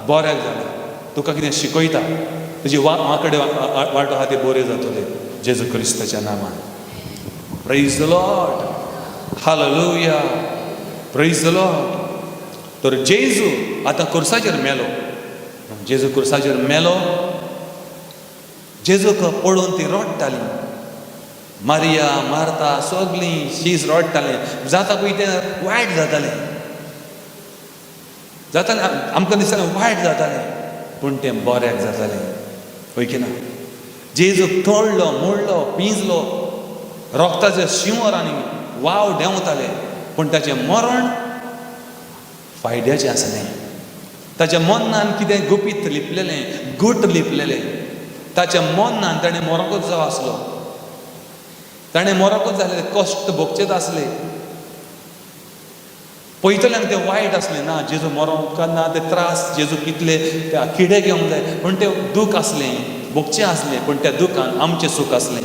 बऱ्याक जालां. तुका कितें शिकयता, तुजी वांकडे वाट आहा ते बरें जातले जेजू क्रिस्ताच्या नांवान. Praise the Lord. Hallelujah. Praise the Lord. तर जेजू आतां कुर्साचेर मेलो. जेजू कुर्साचेर मेलो. जेजूक पळोवन ती रडटाली. मारिया, मार्ता सगळीं शीज रडटालीं. जाता पळय तें वायट जातालें. आमकां दिसतालें वायट जातालें, पूण तें बऱ्याक जातालें. पळय की ना. जेजूक तोडलो, मोडलो, पिंजलो, रोगताचे शिंवर आनी वाव देंवताले, पूण ताचें मरण फायद्याचें आसलें. ताच्या मनान कितें गुपीत लिपलेलें, गूट लिपलेलें. ताच्या मनान ताणें मरोंकूच जावं आसलो. ताणें मरोंकूच जालें, कश्ट भोगचेच आसले. पळयतल्यांक तें वायट आसलें ना, जेजू मरोंक ना, ते त्रास जेजू कितले किडे घेवंक जाय, पूण तें दूख आसलें, भोगचें आसलें. पूण त्या दुखान आमचें सूख आसलें.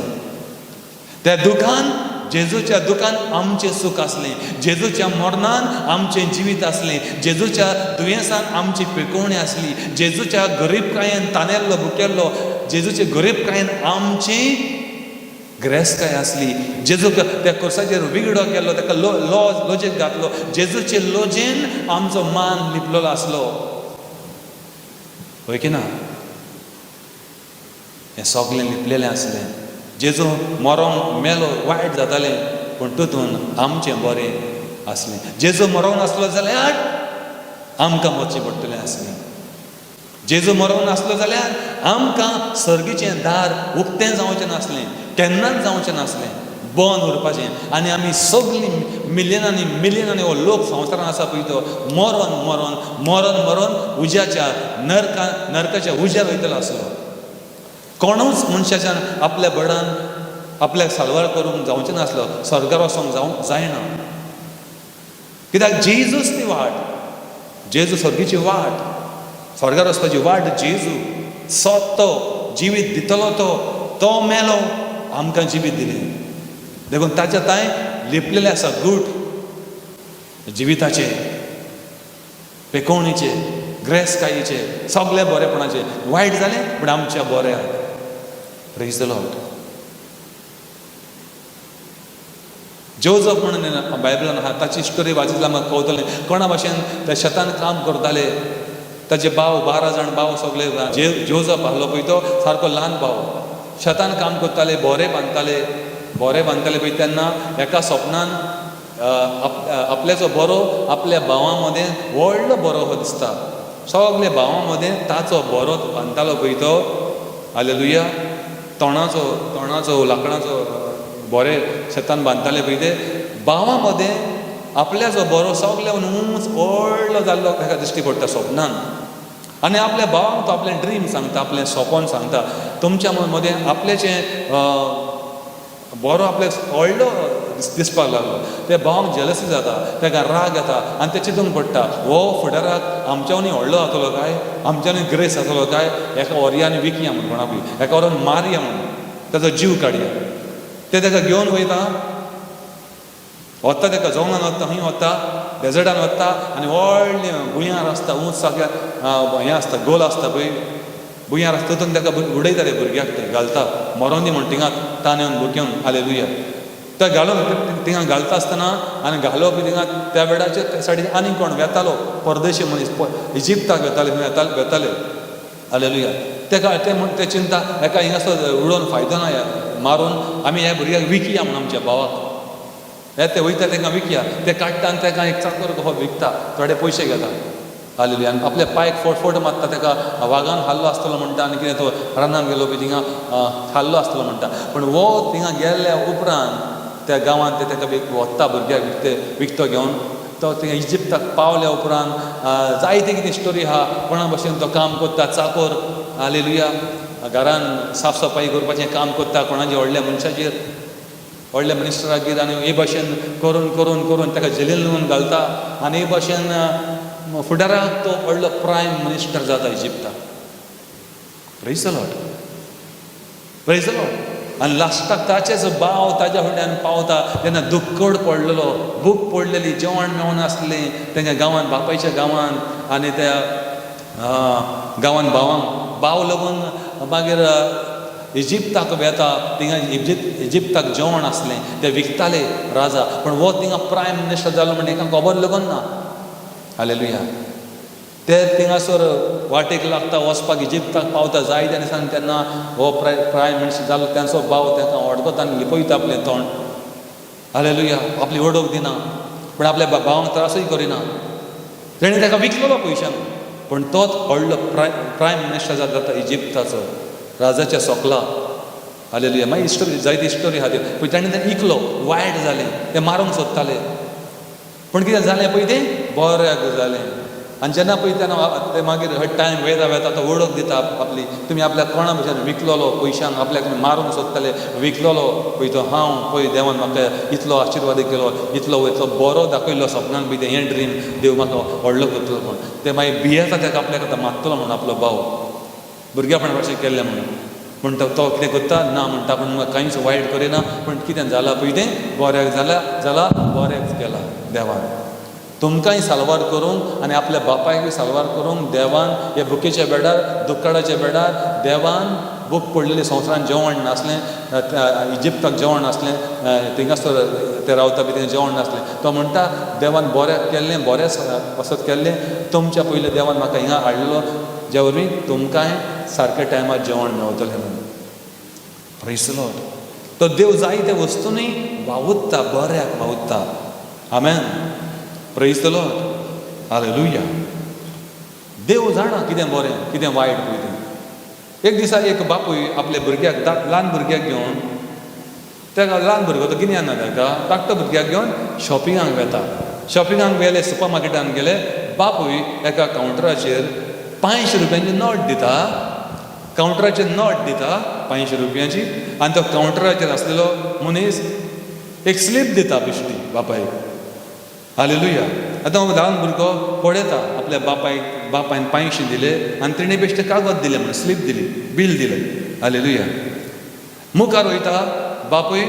त्या दुखान जेजूच्या दुखान आमचें सूख आसलें, जेजूच्या मरणान आमचें जिवीत आसलें, जेजूच्या दुयेंसान आमची पिळकोवणी आसली, जेजूच्या गरीबकायेन तानेल्लो भुकेल्लो, जेजूचे गरीबकायेन आमची ग्रेसकाय आसली. जेजू त्या कोर्साचेर विगडो केल्लो, ताका लोजेक घातलो, जेजूचे लोजेन आमचो मान लिपलेलो आसलो. होय की ना? हें सगळें लिपलेलें आसलें. जेजू मरोंक मेलो, वायट जातालें, पूण तितून आमचें बरें आसलें. जेजू मरोंक नासलो जाल्यार आमकां मरचें पडटलें आसलें. जेजू मरोंक नासलो जाल्यार आमकां सर्गीचें दार उक्तें जावचें नासलें, केन्नाच जावचें नासलें, बंद उरपाचें. आनी आमी सगळीं मिलियनांनी हो लोक संवसारान आसा पळय तो मरोन उज्याच्या नरकाच्या उज्यार वयतलो आसलो. कोणूच मनशाच्यान आपल्या बडान आपल्याक साल्वार करूंक जावचें नासलो, स्वर्गार वचोंक जायना. कित्याक जेजूच ती वाट, जेजू सर्गीची वाट, स्वर्गार वचपाची वाट जेजू. तो जिवीत दितलो, तो मेलो, आमकां जिवीत दिलें. देखून ताच्या तांय लिपलेलें आसा गूट जिविताचे, पेकोवणीचे, ग्रेसकायेचे, सगळे बरेपणाचे. वायट जालें पूण आमच्या बऱ्या. Praise the Lord. जोजफ म्हणून बायबलान आहा, ताची स्टोरी वाचितल्यार म्हाका कळटलें कोणा भाशेन ते शेतान काम करताले. ताचे भाव 12 जाण भाव सगळे, जोजफ आहलो पळय तो सारको ल्हान भाव, शेतान काम करताले, बोरे बांदताले पळय. तेन्ना एका सपनान आपल्या जो बरो आपल्या भावां मदें व्हडलो बरो दिसता. सगळे भावां मदें ताचो बरो बांदतालो पळय तो. हालेलुया. तोणाचो लांकडाचो बरे शेतान बांदताले पळय ते. भावां मदें आपल्याचो बरो सगळे उंच व्हडलो जाल्लो ताका दिश्टी पडटा सपनान. आनी आपल्या भावांक तो आपलें ड्रीम सांगता, आपलें सपन सांगता. तुमच्या मदें आपलेचें बरो आपल्याक व्हडलो दिसपाक लागलो. त्या भावांक जेलसी जाता, ताका राग येता आनी ते चिंतून पडटा, हो फुडाराक आमच्यानी व्हडलो जातलो काय, आमच्यानी ग्रेस जातलो काय, एका ओरयांनी विकया म्हूण कोणाकूय, एका वरान मारया म्हणून, ताचो जीव काडया. ते ताका घेवन वयता, वता ताका जंगलान वता, खंय वता, डेजर्टान वता आनी व्हडलें भुंयार आसता, उंच सगळ्याक हें आसता, गोल आसता पळय, भुंयार आसता, तितून ताका उडयता ते भुरग्याक, ते घालता, मरोन दी म्हण थिंगात तान येवन भुरग्यांक. हालेलुया. ते घालून थिंगा घालता आसतना आनी घालप थिंगा त्या वेळाचेर त्या सायडीन आनी कोण वेतालो, परदेशी मनीस इजिप्ताक वेताले. हालेलुया. ते चिंता एका हिंगासो उडोवन फायदो ना, मारून आमी ह्या भुरग्याक विकया म्हण आमच्या भावाक. ते वयता तांकां विकया, ते काडटा आनी ताका एक चाकर कसो विकता, थोडे पयशे घेता. हालेलुया. आनी आपल्या पांयक फोट मारता, ताका वागान हाल्लो आसतलो म्हणटा, आनी कितें तो रानान गेलो पळय थिंगा हाल्लो आसतलो म्हणटा. पूण वो थिंगा गेल्ल्या उपरांत त्या गांवांत ते ताका वत्ता भुरग्याक विकतो घेवन. तो थिंगा इजिप्ताक पावल्या उपरांत जायती कितें स्टोरी आहा, कोणा भशेन तो काम करता, चाकर. हालेलुया. घरान साफ सफाई करपाचें काम करता, कोणाच्या व्हडल्या मनशाचेर, व्हडल्या मिनिस्टरागेर, आनी हे भाशेन करून ताका जेलीन लावन घालता. आनी हे भाशेन फुडाराक तो व्हडलो प्रायम मिनिस्टर जाता इजिप्ताक. Praise the Lord. Praise the Lord. आनी लास्टाक ताचेच भाव ताच्या फुड्यान पावता तेन्ना दुख्खड पडलेलो, भूक पडलेली, जेवण मेळून नासलें तेंच्या गांवांत, बापायच्या गांवांत. आनी त्या गांवांत भाव लागून मागीर इजिप्ताक वेता. थिंगा इजिप्ताक जेवण आसलें, ते विकताले राजा. पूण वो थिंगा प्रायम मिनिस्टर जालो म्हणजे एका खबर लागून ना. हालेलुया. ते थिंगासर वाटेक लागता वचपाक, इजिप्ताक पावता जायत्या दिसांनी. तेन्ना हो प्रायम मिनिस्टर जालो, तांचो भाव ताका वडगता आनी लिपयता आपलें तोंड. हालेलुया. आपली वडोवक दिना, पूण आपल्या भावांक त्रासूय करिना. तेणें ताका विकलेलो पयशान, पूण तोच व्हडलो प्रायम मिनिस्टर जाता इजिप्ताचो, राजाच्या सोकला. हालेलुया. मागीर हिस्टोरी, जायती हिस्टोरी आहा ती. पूण ताणें तें इकलो, वायट जालें, ते मारूंक सोदताले. पूण कितें जालें पळय, तें बऱ्याक जालें. आनी जेन्ना पळय तेन्ना ते मागीर टायम वेता तो वडोवक दिता आपली. तुमी आपल्या कोणा भशेन विकलोलो पयशांक, आपल्याक तुमी मारूंक सोदताले, विकलोलो पळय तो हांव, पळय देवान म्हाका इतलो आशिर्वाद केलो, इतलो बरो दाखयलो सपनान पळय, हें ड्रीम देव म्हाका व्हडलो करतलो म्हूण. ते मागीर भियेता ताका आपल्याक आतां मारतलो म्हूण आपलो भाव, भुरग्यापणा भाशेन केल्लें म्हणून. पूण तो कितें करता ना म्हणटा पूण म्हाका कांयच वायट करिना पूण कितें जालां पळय तें बऱ्याक जालां बऱ्याक केलां देवान. तुमकांय साल्वार करूंक आनी आपल्या बापायकूय साल्वार करूंक देवान हे बुकेच्या बेडार दुख्खाडाच्या बेडार देवान बूक पडलेलें संवसारान जेवण नासलें, इजिप्ताक जेवण नासलें, थिंगासर ते रावता बी तें जेवण नासलें. तो म्हणटा देवान बऱ्याक केल्लें, बरेंच वसत केल्लें. तुमच्या पयलीं देवान म्हाका हिंगा हाडलेलो जे वरवीं तुमकांय सारक्या टायमार जेवण मेवतलें म्हणून. Praise the Lord. तो देव जायते वस्तूंनी वावुरता, बऱ्याक वावुरता. Amen. Praise the Lord. Hallelujah. देव जाणा कितें बरें कितें वायट पळय तें. एक दिसा एक बापूय आपल्या भुरग्याक ल्हान भुरग्याक घेवन तेका ल्हान भुरगो तो गिन्यान ना तेका धाकटो भुरग्याक घेवन शॉपिंगाक वेता. शॉपिंगाक गेले, सुपर मार्केटान गेले. बापूय एका कावंटराचेर 500 रुपयांची नोट दिता, कावंटराचेर नोट दिता 500 रुपयांची आनी तो कावंटराचेर आसलेलो मनीस एक स्लीप दिता बिश्टी बापायक. हालेलुया. आतां हो ल्हान भुरगो पळयता आपल्या बापायन 500 दिले आनी तिणें बेश्टें कागद दिलें म्हणून स्लीप दिली, बील दिलें. हालेलुया. मुखार वयता बापूय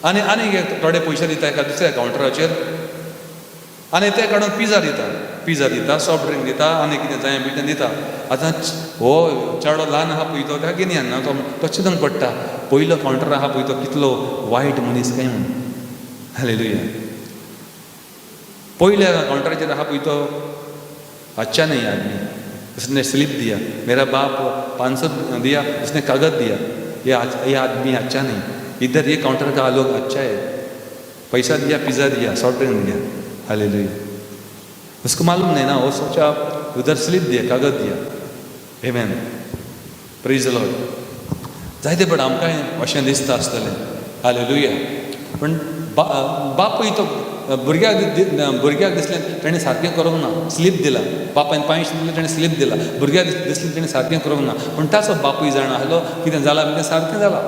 आनी थोडे पयशे दिता एका दुसऱ्या कावंटराचेर आनी ते काडून पिझ्झा दिता, सॉफ्ट ड्रिंक दिता आनी कितें जाय बिटें दिता. आतां हो चेडो ल्हान आहा पळय तो तेका गिन्यान ना, तो चिंतूंक पडटा पयलो कावंटर आहा पळय तो कितलो वायट मनीस काय म्हणून. हालेलुया. पयल्या काउंटराचेर आहा पळय तो अच्छा नहीं आदमी, उसने स्लिप दिया, मेरा बाप 500 दिया, उसने कागज दिया, ये आदमी अच्छा नहीं. इधर ये काउंटर का लोग अच्छा है, पैसा दिया, पिज़्ज़ा दिया, सॉफ्ट ड्रिंक दिया. हालेलुया. उसको मालूम नहीं ना, वो सोचा उधर स्लिप दिया, कागज दिया. आमेन. Praise the Lord. जायते बट आमकां अशें दिसता आसतलें. हालेलुया. पण बापूय तो भुरग्याक दिसलें ताणें सारकें करूंक ना, स्लीप दिला. बापायन 500 दिलें, ताणें स्लीप दिला. भुरग्याक दिसलें ताणें सारकें करूंक ना. पूण ताचो बापूय जाणा आसलो कितें जालां बी तें सारकें जालां.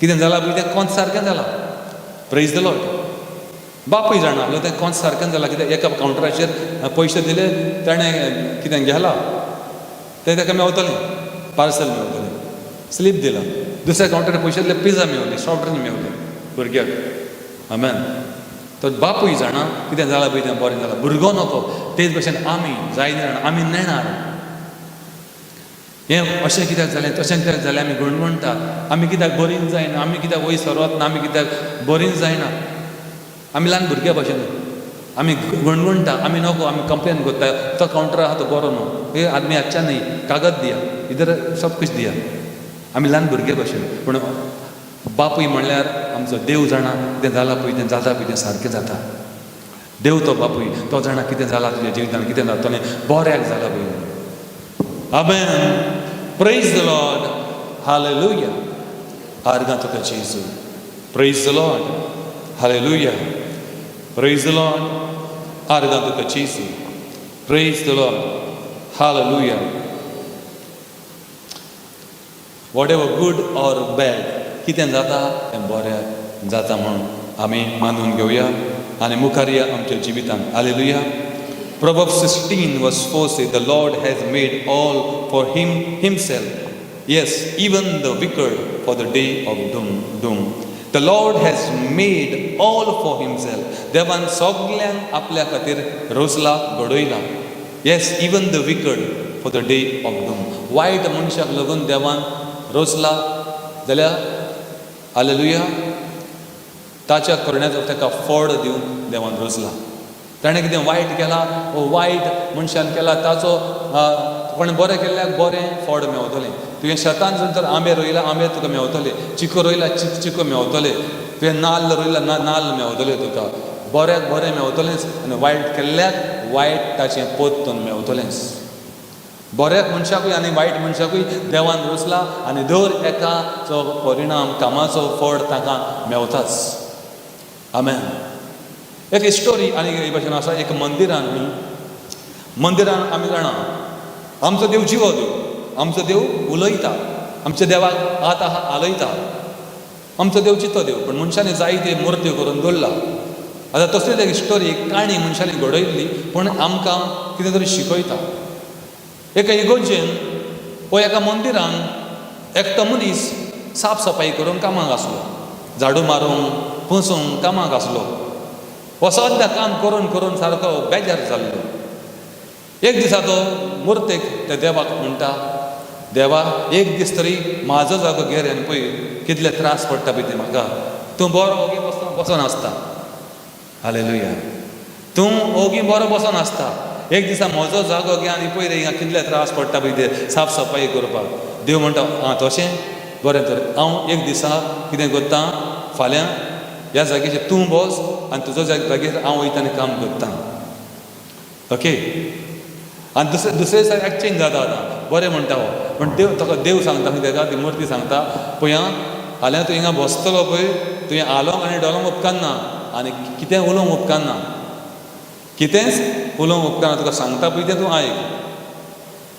कितें जालां बी तें कोंच सारकें जालां. Praise the Lord. बापूय जाणा आसलो तें कोंच सारकें जालां. कित्याक एका काउंटराचेर पयशे दिले, ताणें कितें गेला तें ताका मेवतलें, पार्सल मेवतलें. स्लीप दिला. दुसऱ्या काउंटराचेर पयशे दिले, पिझ्झा मेवली, सॉफ्ट ड्रिंक मेवलें भुरग्याक. आमेन. तो बापूय जाणा कितें जालां पळय तें बरें जालां. भुरगो नको. तेच भशेन आमी जायते जाणा आमी नेणार. हें अशें कित्याक जालें, तशें कित्याक जालें आमी गुणगुणटा. आमी कित्याक बरीं जायना, आमी कित्याक वयर सरत ना, आमी कित्याक बरीं जायना. आमी ल्हान भुरग्या भशेन आमी गुणगुणटा. आमी नको, आमी कंप्लेन करता, तो काउंटर आहा तो बरो न्हू, हे आदमी अच्छा नहीं, कागद दिया, इधर सब कुछ दिया. आमी ल्हान भुरगे भशेन. पूण बापूय म्हणल्यार आमचो देव जाणा कितें जालां पळय तें जाता पळय तें सारकें जाता. देव तो बापूय तो जाणा कितें जालां तुज्या जिवितान, कितें जातलें, बऱ्याक जालां पळय. Amen. Praise the Lord. Hallelujah. आर्गां तुका Jezu. Praise the Lord. Hallelujah. Praise the Lord. आर्गां तुका Jezu. Praise the Lord. Hallelujah. Whatever good or bad कितें जाता तें बरें जाता म्हणून आमी मानून घेवया आनी मुखार या आमच्या जिवितान. Hallelujah. Proverbs 16:4 says, the Lord has made all for himself. Yes, even the wicked for the day of doom. The Lord has made all for himself. देवान सगळ्यांक आपल्या खातीर रोजला, घडयला. Yes, even the wicked for the day of doom. वायट मनशाक लागून देवान रोजला जाल्यार हालेलुया ताच्या करण्याचो ताका फळ दिवन देवान रोजला. ताणें कितें वायट केलां, वो वायट मनशान केला, ताचो कोणें बरें केल्ल्याक बरें फळ मेवतलें. तुवें शेतान जर आंबे रोयला, आंबे तुका मेवतले. चिको रोयला, चिको मेवतले. तुवें नाल्ल रोयला, नाल्ल मेवतले तुका. बऱ्याक बरें मेवतलेंच आनी वायट केल्ल्याक वायट ताचें परतून मेवतलेंच. बऱ्याक मनशाकूय आनी वायट मनशाकूय देवान रोसला आनी दर एकाचो परिणाम, कामाचो फळ ताका मेवताच. आमेन. एक स्टोरी आनी हे भशेन आसा. एक मंदिरान आमी जाणा आमचो देव जिवो देव, आमचो देव उलयता, आमच्या देवाक हात हालयता. आमचो देव चितो देव, पण मनशांनी जायते मुर्त्यो करून दवरला. आतां तसलीच एक स्टोरी, एक काणी मनशांनी घडयल्ली, पूण आमकां कितें तरी शिकयता. एका इगोर्जेन वो एका मंदिरान एकटो मनीस साफ सफाई करून कामाक आसलो, झाडू मारूंक पुसूंक कामाक आसलो. हो सद्दां काम करून करून सारको बेजार जाल्लो. एक दिसा तो मुर्तेक त्या देवाक म्हणटा, देवा एक दीस तरी म्हाजो जागो घेर आनी पळय कितले त्रास पडटा पळय ते म्हाका. तूं बरो ओगी बसोन आसता. हालेलुया. तूं ओगी बरो बसोन आसता. एक दिसा म्हजो जागो घे आनी पळय रे हिंगा कितले त्रास पडटा पळय ते साफ सफाई करपाक. देव म्हणटा आं तशें बरें तर हांव एक दिसा कितें करतां, फाल्यां ह्या जाग्याचेर तूं बस आनी तुजो जागेर हांव वयता आनी काम करतां. ओके. आनी दुसरे दिसा एक्सचेंज जाता आतां. बरें म्हणटा हो. पण देव सांगता खंय तेका, ती मुर्ती सांगता पळय आं फाल्यां तूं हिंगा बसतलो पळय, तुवें आलोंक आनी डोलोंक उपकारना आनी कितें उलोवंक उपकारना. कितेंच उलोवंक उपकारना. तुका सांगता पळय तें तूं आयक.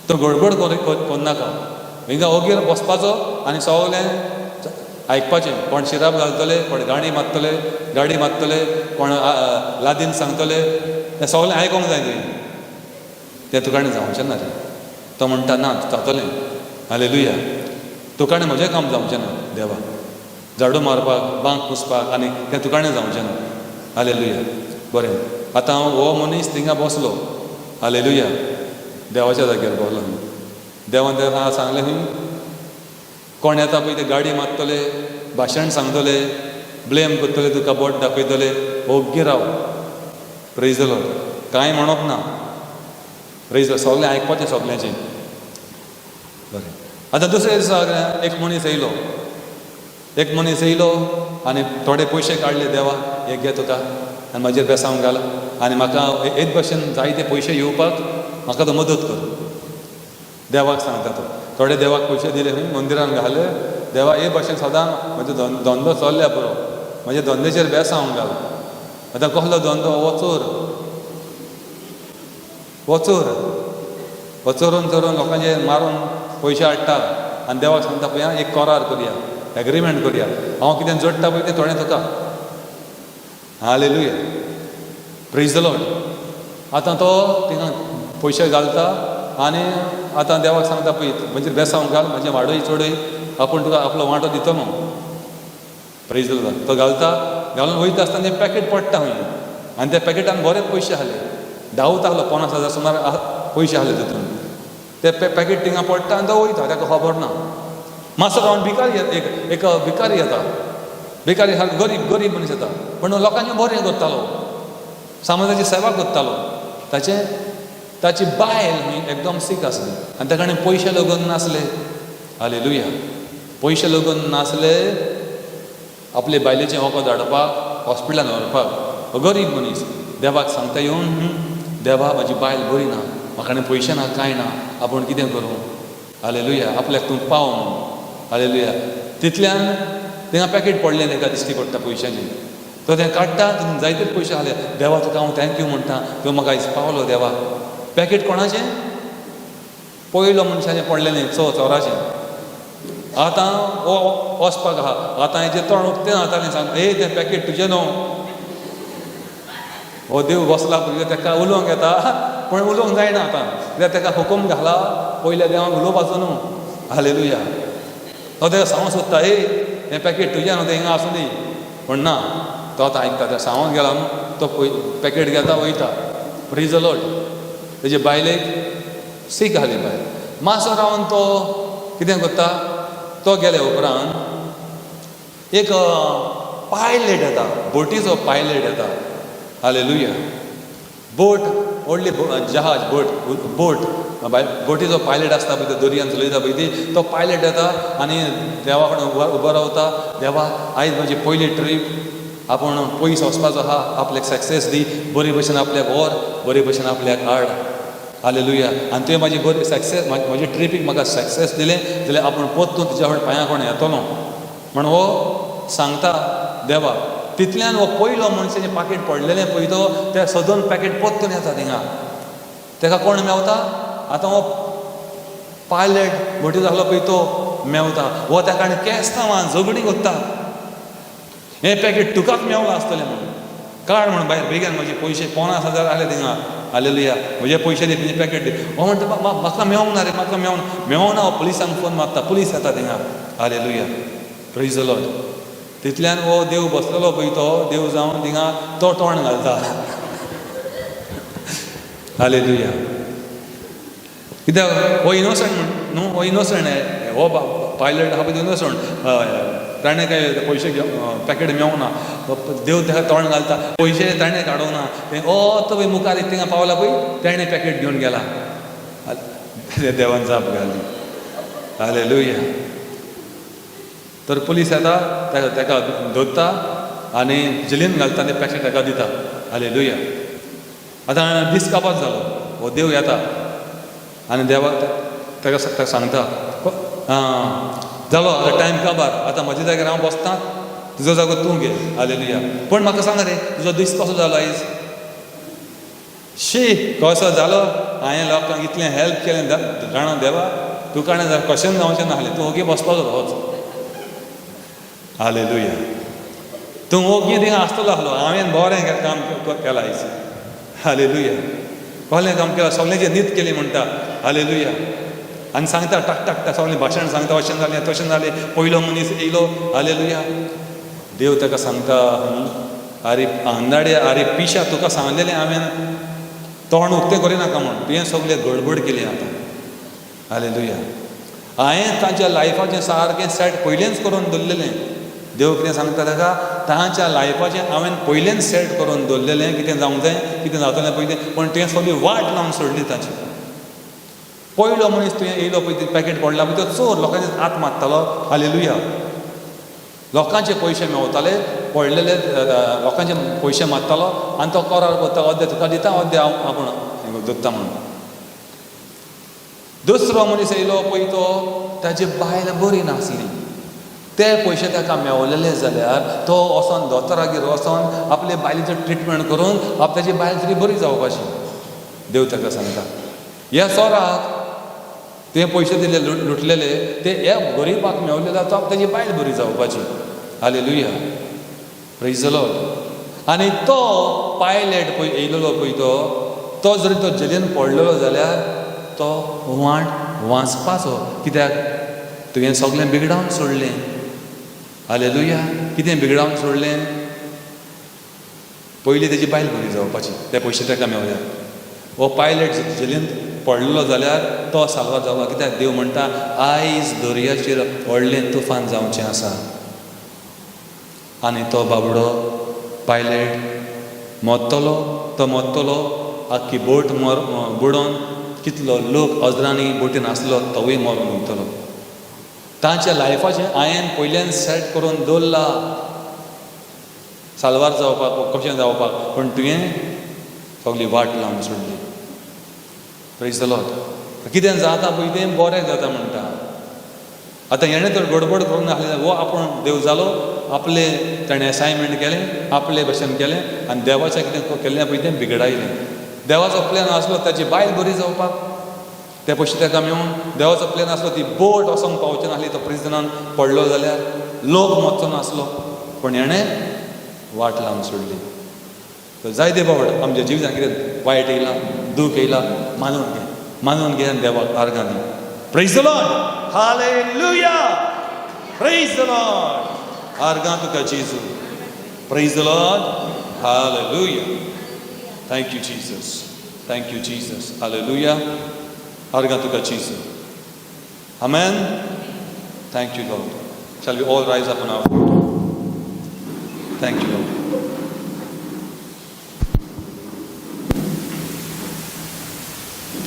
तो गडबड करनाका. हिंगा ओगीर बसपाचो आनी सगलें आयकपाचें. कोण शिराप घालतले, कोण गाडी मारतले, कोण लादीन सांगतले, तें सगलें आयकोंक जाय तुवें. तें तुकाणें जावचें ना रे. तो म्हणटा ना जातलें. हालेलुया. तुकाणें म्हजें काम जावचें ना देवा. झाडू मारपाक, बांक पुसपाक आनी तें तुकाणें जावचें ना. हालेलुया. बरें. आतां हो मनीस थिंगा बसलो. हालेलुया. देवाच्या जाग्यार बसलो. देवान ताका सांगलें खंय कोण येता पळय ते गाडी मारतले, भाशण सांगतले, ब्लेम करतले, तुका बोट दाखयतले, ओग्गी राव. Praise the Lord. कांय म्हणप ना. Praise the Lord. सगलें आयकपाचें सगल्यांचें. बरें. आतां दुसऱ्या दिसा एक मनीस येयलो आनी थोडे पयशे काडले. देवा हे घे तुका आनी म्हाजेर बेसांव घाल आनी म्हाका हेच भशेन जायते पयशे येवपाक म्हाका तो मदत कर. देवाक सांगता तो. थोडे देवाक पयशे दिले खंय मंदिरान घाले. देवा हे भशेन सदां म्हजो धंदो चल्ल्या पुरो, म्हज्या धंद्याचेर बेसांव घाल. आतां कसलो धंदो? चोरून लोकांचे मारून पयशे हाडटा आनी देवाक सांगता पळय आं एक करार करया, एग्रीमेंट करया. हांव कितें जोडटा पळय तें थोडें तुका. हालेलुया. Praise the Lord. आतां तो थिंगा पयशे घालता आनी आतां देवाक सांगता पळय म्हणजे बेसांव घाल, म्हजें वाडय चोडय, आपूण तुका आपलो वांटो दितलो. Praise the Lord. तो घालून वयता आसतना तें पॅकेट पडटा खंय आनी त्या पॅकेटान बरेच पयशे आहले. 10 आहलो, 50,000 सुमार पयशे आहले तितून. ते पॅकेट थिंगा पडटा आनी तो वयता, ताका खबर ना. मातसो रावन एक भिकारी येता. भिकारी सारको गरीब मनीस येता, पण लोकांचें बरें करतालो, समाजाची सेवा करतालो. ताची बायल एकदम सीक आसली आनी ताका पयशे लागून नासले. हालेलुया. पयशे लागून नासले आपले बायलेचें वखद हाडपाक, हॉस्पिटलान व्हरपाक. गरीब मनीस देवाक सांगता येवन, देवा म्हाजी बायल बरी ना, म्हाका पयशे ना, कांय ना, आपूण कितें करूं? हालेलुया. आपल्याक तूं पाव म्हणून. हालेलुया. तितल्यान थिंगा पॅकेट पडलें ताका दिश्टी पडटा पयशांचें. तो तें काडटा, तितून जायते पयशे आहले. देवा तुका हांव थँक्यू म्हणटा, तुवें म्हाका आयज पावलो देवा. पॅकेट कोणाचें? पयलो मनशाचें पडलेलें, चोराचें. आतां हो वचपाक आहा. आतां हेजें तोंड उक्तें जातालें. सांग तें पॅकेट तुजें न्हू. हो देव बसला पळय, ताका उलोवंक येता, पण उलोवंक जायना आतां. कित्याक ताका हुकूम घाला पयल्या देवाक उलोवपाचो न्हू. हालेलुया. तो ताका सांगूंक सोदता हें पॅकेट तुजें न्हू, तें हिंगा आसूं दी. पण ना, तो आतां आयकता. त्या सांगूंक गेला न्हू, तो पॅकेट घेता वयता. Praise the Lord. तेजे बायलेक सीक आहली बायल. मातसो रावन तो कितें करता, तो गेले उपरांत एक पायलट येता, बोटीचो पायलट येता. हालेलुया. बोट, व्हडली जहाज, बोट, बोटीचो पायलट आसता पळय, तो दर्यान चलयता पळय ती, तो पायलट येता आनी देवा कडेन उबो रावता. देवा आयज म्हाजी पयली ट्रीप, आपूण पयस वचपाचो आहा, आपल्याक सक्सेस दी, बरे भशेन आपल्याक व्हर, बरे भशेन आपल्याक हाड. हालेलुया. आनी तुवें म्हाजी बरी सक्सेस, म्हाजे ट्रिपीक म्हाका सक्सेस दिलें जाल्यार आपूण परतून तुज्या कडेन पांया कोण येतलो म्हण हो सांगता देवा. तितल्यान हो पयलो मनशाचें पॅकेट पडलेलें पळय तो, तें सदून पॅकेट परतून येता थिंगा. ताका कोण मेवता? आतां हो पायलट बोटीचो आहलो पळय तो मेवता. हो ताका आनी केस्तांवां झगडीं करता. हें पॅकेट तुकाच मेवलां आसतलें म्हणून, काड म्हण भायर बेगीन. म्हजे पयशे 50,000 आहले थिंगा. हालेलुया म्हजे पयशे दी तुजे पॅकेट दी हो म्हणटा म्हाका मेळोंक ना रे म्हाका मेळोंक ना पुलिसांक फोन मारता पुलीस येता थिंगा हालेलुया प्रेज द लॉर्ड तितल्यान हो देव बसलेलो पळय तो देव जावन थिंगा तो तोंड घालता हालेलुया कित्याक हो इनोसंट न्हू हो इनोसंट हो पायलट आहा पळय इनोसंट ताणें काय पयशे पॅकेट मेळोंक ना देव ताका तोंड घालता पयशे ताणें काडूंक ना तें तो पळय मुखार थिंगा पावला पळय ताणें पॅकेट घेवन गेला देवान जाप घाली हालेलुया तर पुलीस येता ताका धरता आनी जेलीन घालता आनी पॅकेट ताका दिता हालेलुया आतां दीस काबार जालो हो देव येता आनी देवाक ताका सांगता जालो आतां टायम काबार आतां म्हज्या जाग्यार हांव बसतां तुजो जागो तूं घे हालेलुया पण म्हाका सांग रे तुजो दीस कसो जालो आयज शी कसो जालो हांवें लोकांक इतलें हेल्प केलें जाणा देवा तुका कशें जावचें नासलें तूं ओगी बसपाचो होच हालेलुया तूं ओगी थिंगा आसतलो आसलो हांवें बरें काम केलां आयज हालेलुया कसलें काम केलां सगळ्यांची न्हीद केली म्हणटा हालेलुया आनी सांगता टाक टाक टाक सगळें भाशण सांगता अशें जालें तशें जालें पयलो मनीस येयलो हालेलुया देव ताका सांगता आरे आंदाडे आरे पिशा तुका सांगलेलें हांवें तोंड उक्तें करिनाका म्हण तुवें सगळें गडबड केली आतां हालेलुया हांवें तांच्या लायफाचें सारकें सेट पयलेंच करून दवरलेलें देव कितें सांगता ताका तांच्या लायफाचें हांवें पयलेंच सेट करून दवरलेलें कितें जावंक जाय कितें जातलें पयलें पण तुवें सगळी वाट लावन सोडली ताची पयलो मनीस तुवें येयलो पळय पॅकेट पडला पळय तो चोर लोकांचे हात मारतालो हालेलुया लोकांचे पयशे मेवताले पडलेले लोकांचे पयशे मारतालो आनी तो कोरार करता अर्दे तुका दिता अर्दे हांव आपूण दत्ता म्हणून दुसरो मनीस येयलो पळय तो ताची बायल बरी नासली ते पयशे ताका मेवलेले जाल्यार तो वचोन दोतोरागेर वचोन आपले बायलेचें ट्रिटमेंट करून ताची बायल तरी बरी जावपाची देव ताका सांगता ह्या चोराक तुवें पयशे दिले लुटलेले ते हे गरीबाक मेवलेले तो ताची बायल बरी जावपाची हालेलुया प्रेज द लॉर्ड आनी तो पायलट पळय येयलेलो पळय तो जरी तो जेलीन पडलेलो जाल्यार तो वाचपाचो कित्याक तुवें सगळें बिगडावन सोडलें हालेलुया कितें बिगडावन सोडलें पयलीं ताची बायल बरी जावपाची ते पयशे ताका मेवल्यार हो पायलट जेलीन पडलेलो जाल्यार तो साल्वार जावपा कित्याक देव म्हणटा आयज दर्याचेर व्हडलें तुफान जावचें आसा आनी तो बाबडो पायलट मरतलो आख्खी बोट बुडोवन कितलो लोक अजरांनी बोटीन आसलो तोवूय मरून वयतलो तांच्या लायफाचें हांवें पयलें सेट करून दवरला साल्वार जावपाक कशें जावपाक पण तुवें सगळी वाट लावन सोडली प्रेज द लॉर्ड कितें जाता पळय तें बरें जाता म्हणटा आतां हेणें तर गडबड करूंक नासलें हो आपूण देव जालो आपले ताणें असायनमेंट केलें आपले भशेन केलें आनी देवाचें कितें केल्लें पळय तें बिगडायलें देवाचो प्लॅन आसलो ताची बायल बरी जावपाक ते पयशे ताका मेळून देवाचो प्लॅन आसलो ती बोट वचोंक पावची नासली तो प्रिजनान पडलो जाल्यार लोक मरचो नासलो पण हेणें वाट लावन सोडली तर जायते बाबड आमच्या जिवितांत कितें वायट येयलां दूख येयलां मानून घे आनी देवाक आर्गां दी praise the Lord hallelujah praise the Lord आर्गां तुका Jezu praise the Lord hallelujah thank you Jesus hallelujah आर्गां तुका Jezu amen thank you Lord shall we all rise up on our feet thank you Lord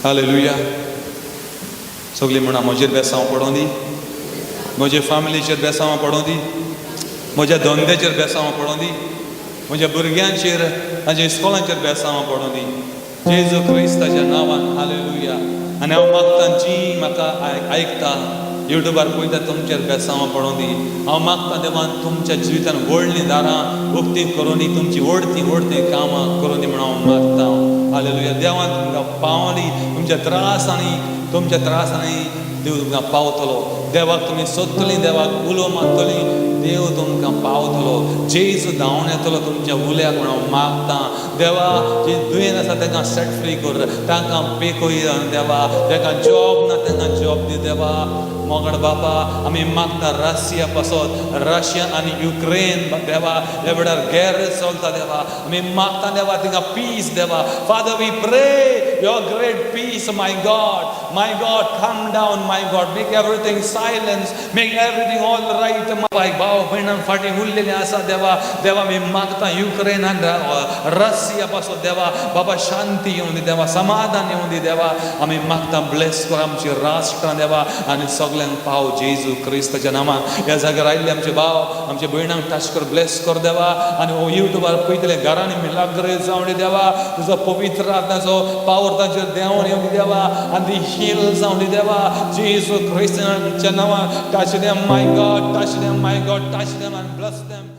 hallelujah सगळीं म्हणा म्हजेर बेसांव पडों दी म्हजे फॅमिलीचेर बेसांव पडों दी म्हज्या धंद्याचेर बेसांव पडों दी म्हज्या भुरग्यांचेर तांच्या इस्कॉलांचेर बेसांव पडों दी जेजू क्रिस्ताच्या नांवान हालेलुया आनी हांव मागतां जी म्हाका आयकता युट्यूबार पळयता तुमचेर बेसांव पडों दी हांव मागतां देवान तुमच्या जिवितान व्हडलीं दारां उक्तीं करूं दी तुमची व्हडलीं कामां करूं दी म्हणून हांव मागतां हालेलुया देवान तुमकां पावली तुमच्या त्रास आनी तुमच्या त्रासांनी देव तुमकां पावतलो. देवाक तुमी सोदतलीं, देवाक उलो मागतलीं, देव तुमकां पावतलो. जेजू धांवन येतलो तुमच्या उल्याक म्हणून मागता. देवा जे दुयेन आसा तांकां सेट फ्री कर, तांकां पेकोय देवा, तांकां जॉब ना तांकां जॉब दी देवा. मोगड बापा आमी मागता रशिया पासत, रशिया आनी युक्रेन देवा ह्या वेळार गॅर चलता देवा. आमी मागता देवा तिंगा पीस देवा. Father we pray your great peace my God come down my God, make everything silence, make everything all right. माय भाव भयणां फाटी उरलेले आसा देवा. देवा मी मागता युक्रेन आनी रशिया पासत देवा बाबा शांती येवं दी देवा, समाधान येवं दी देवा. आमी मागता ब्लेस कर आमची राष्ट्रां देवा आनी सगळ्यांक पाव जेजू क्रिस्ताच्या नामान. ह्या जाग्यार आयिल्ले आमचे भाव आमचे भयणांक टच कर, ब्लेस कर देवा. आनी हो युट्यूबार पळयतले घरांनी मिलाग्रे जावं दी देवा. तुजो पवित्र आत्म्याचो पावर तांचेर देंवोन येवं दी देवा आनी हील जावं दी देवा जेजू क्रिस्ताच्या Naaman. Touch them my God, touch them my God, touch them and bless them.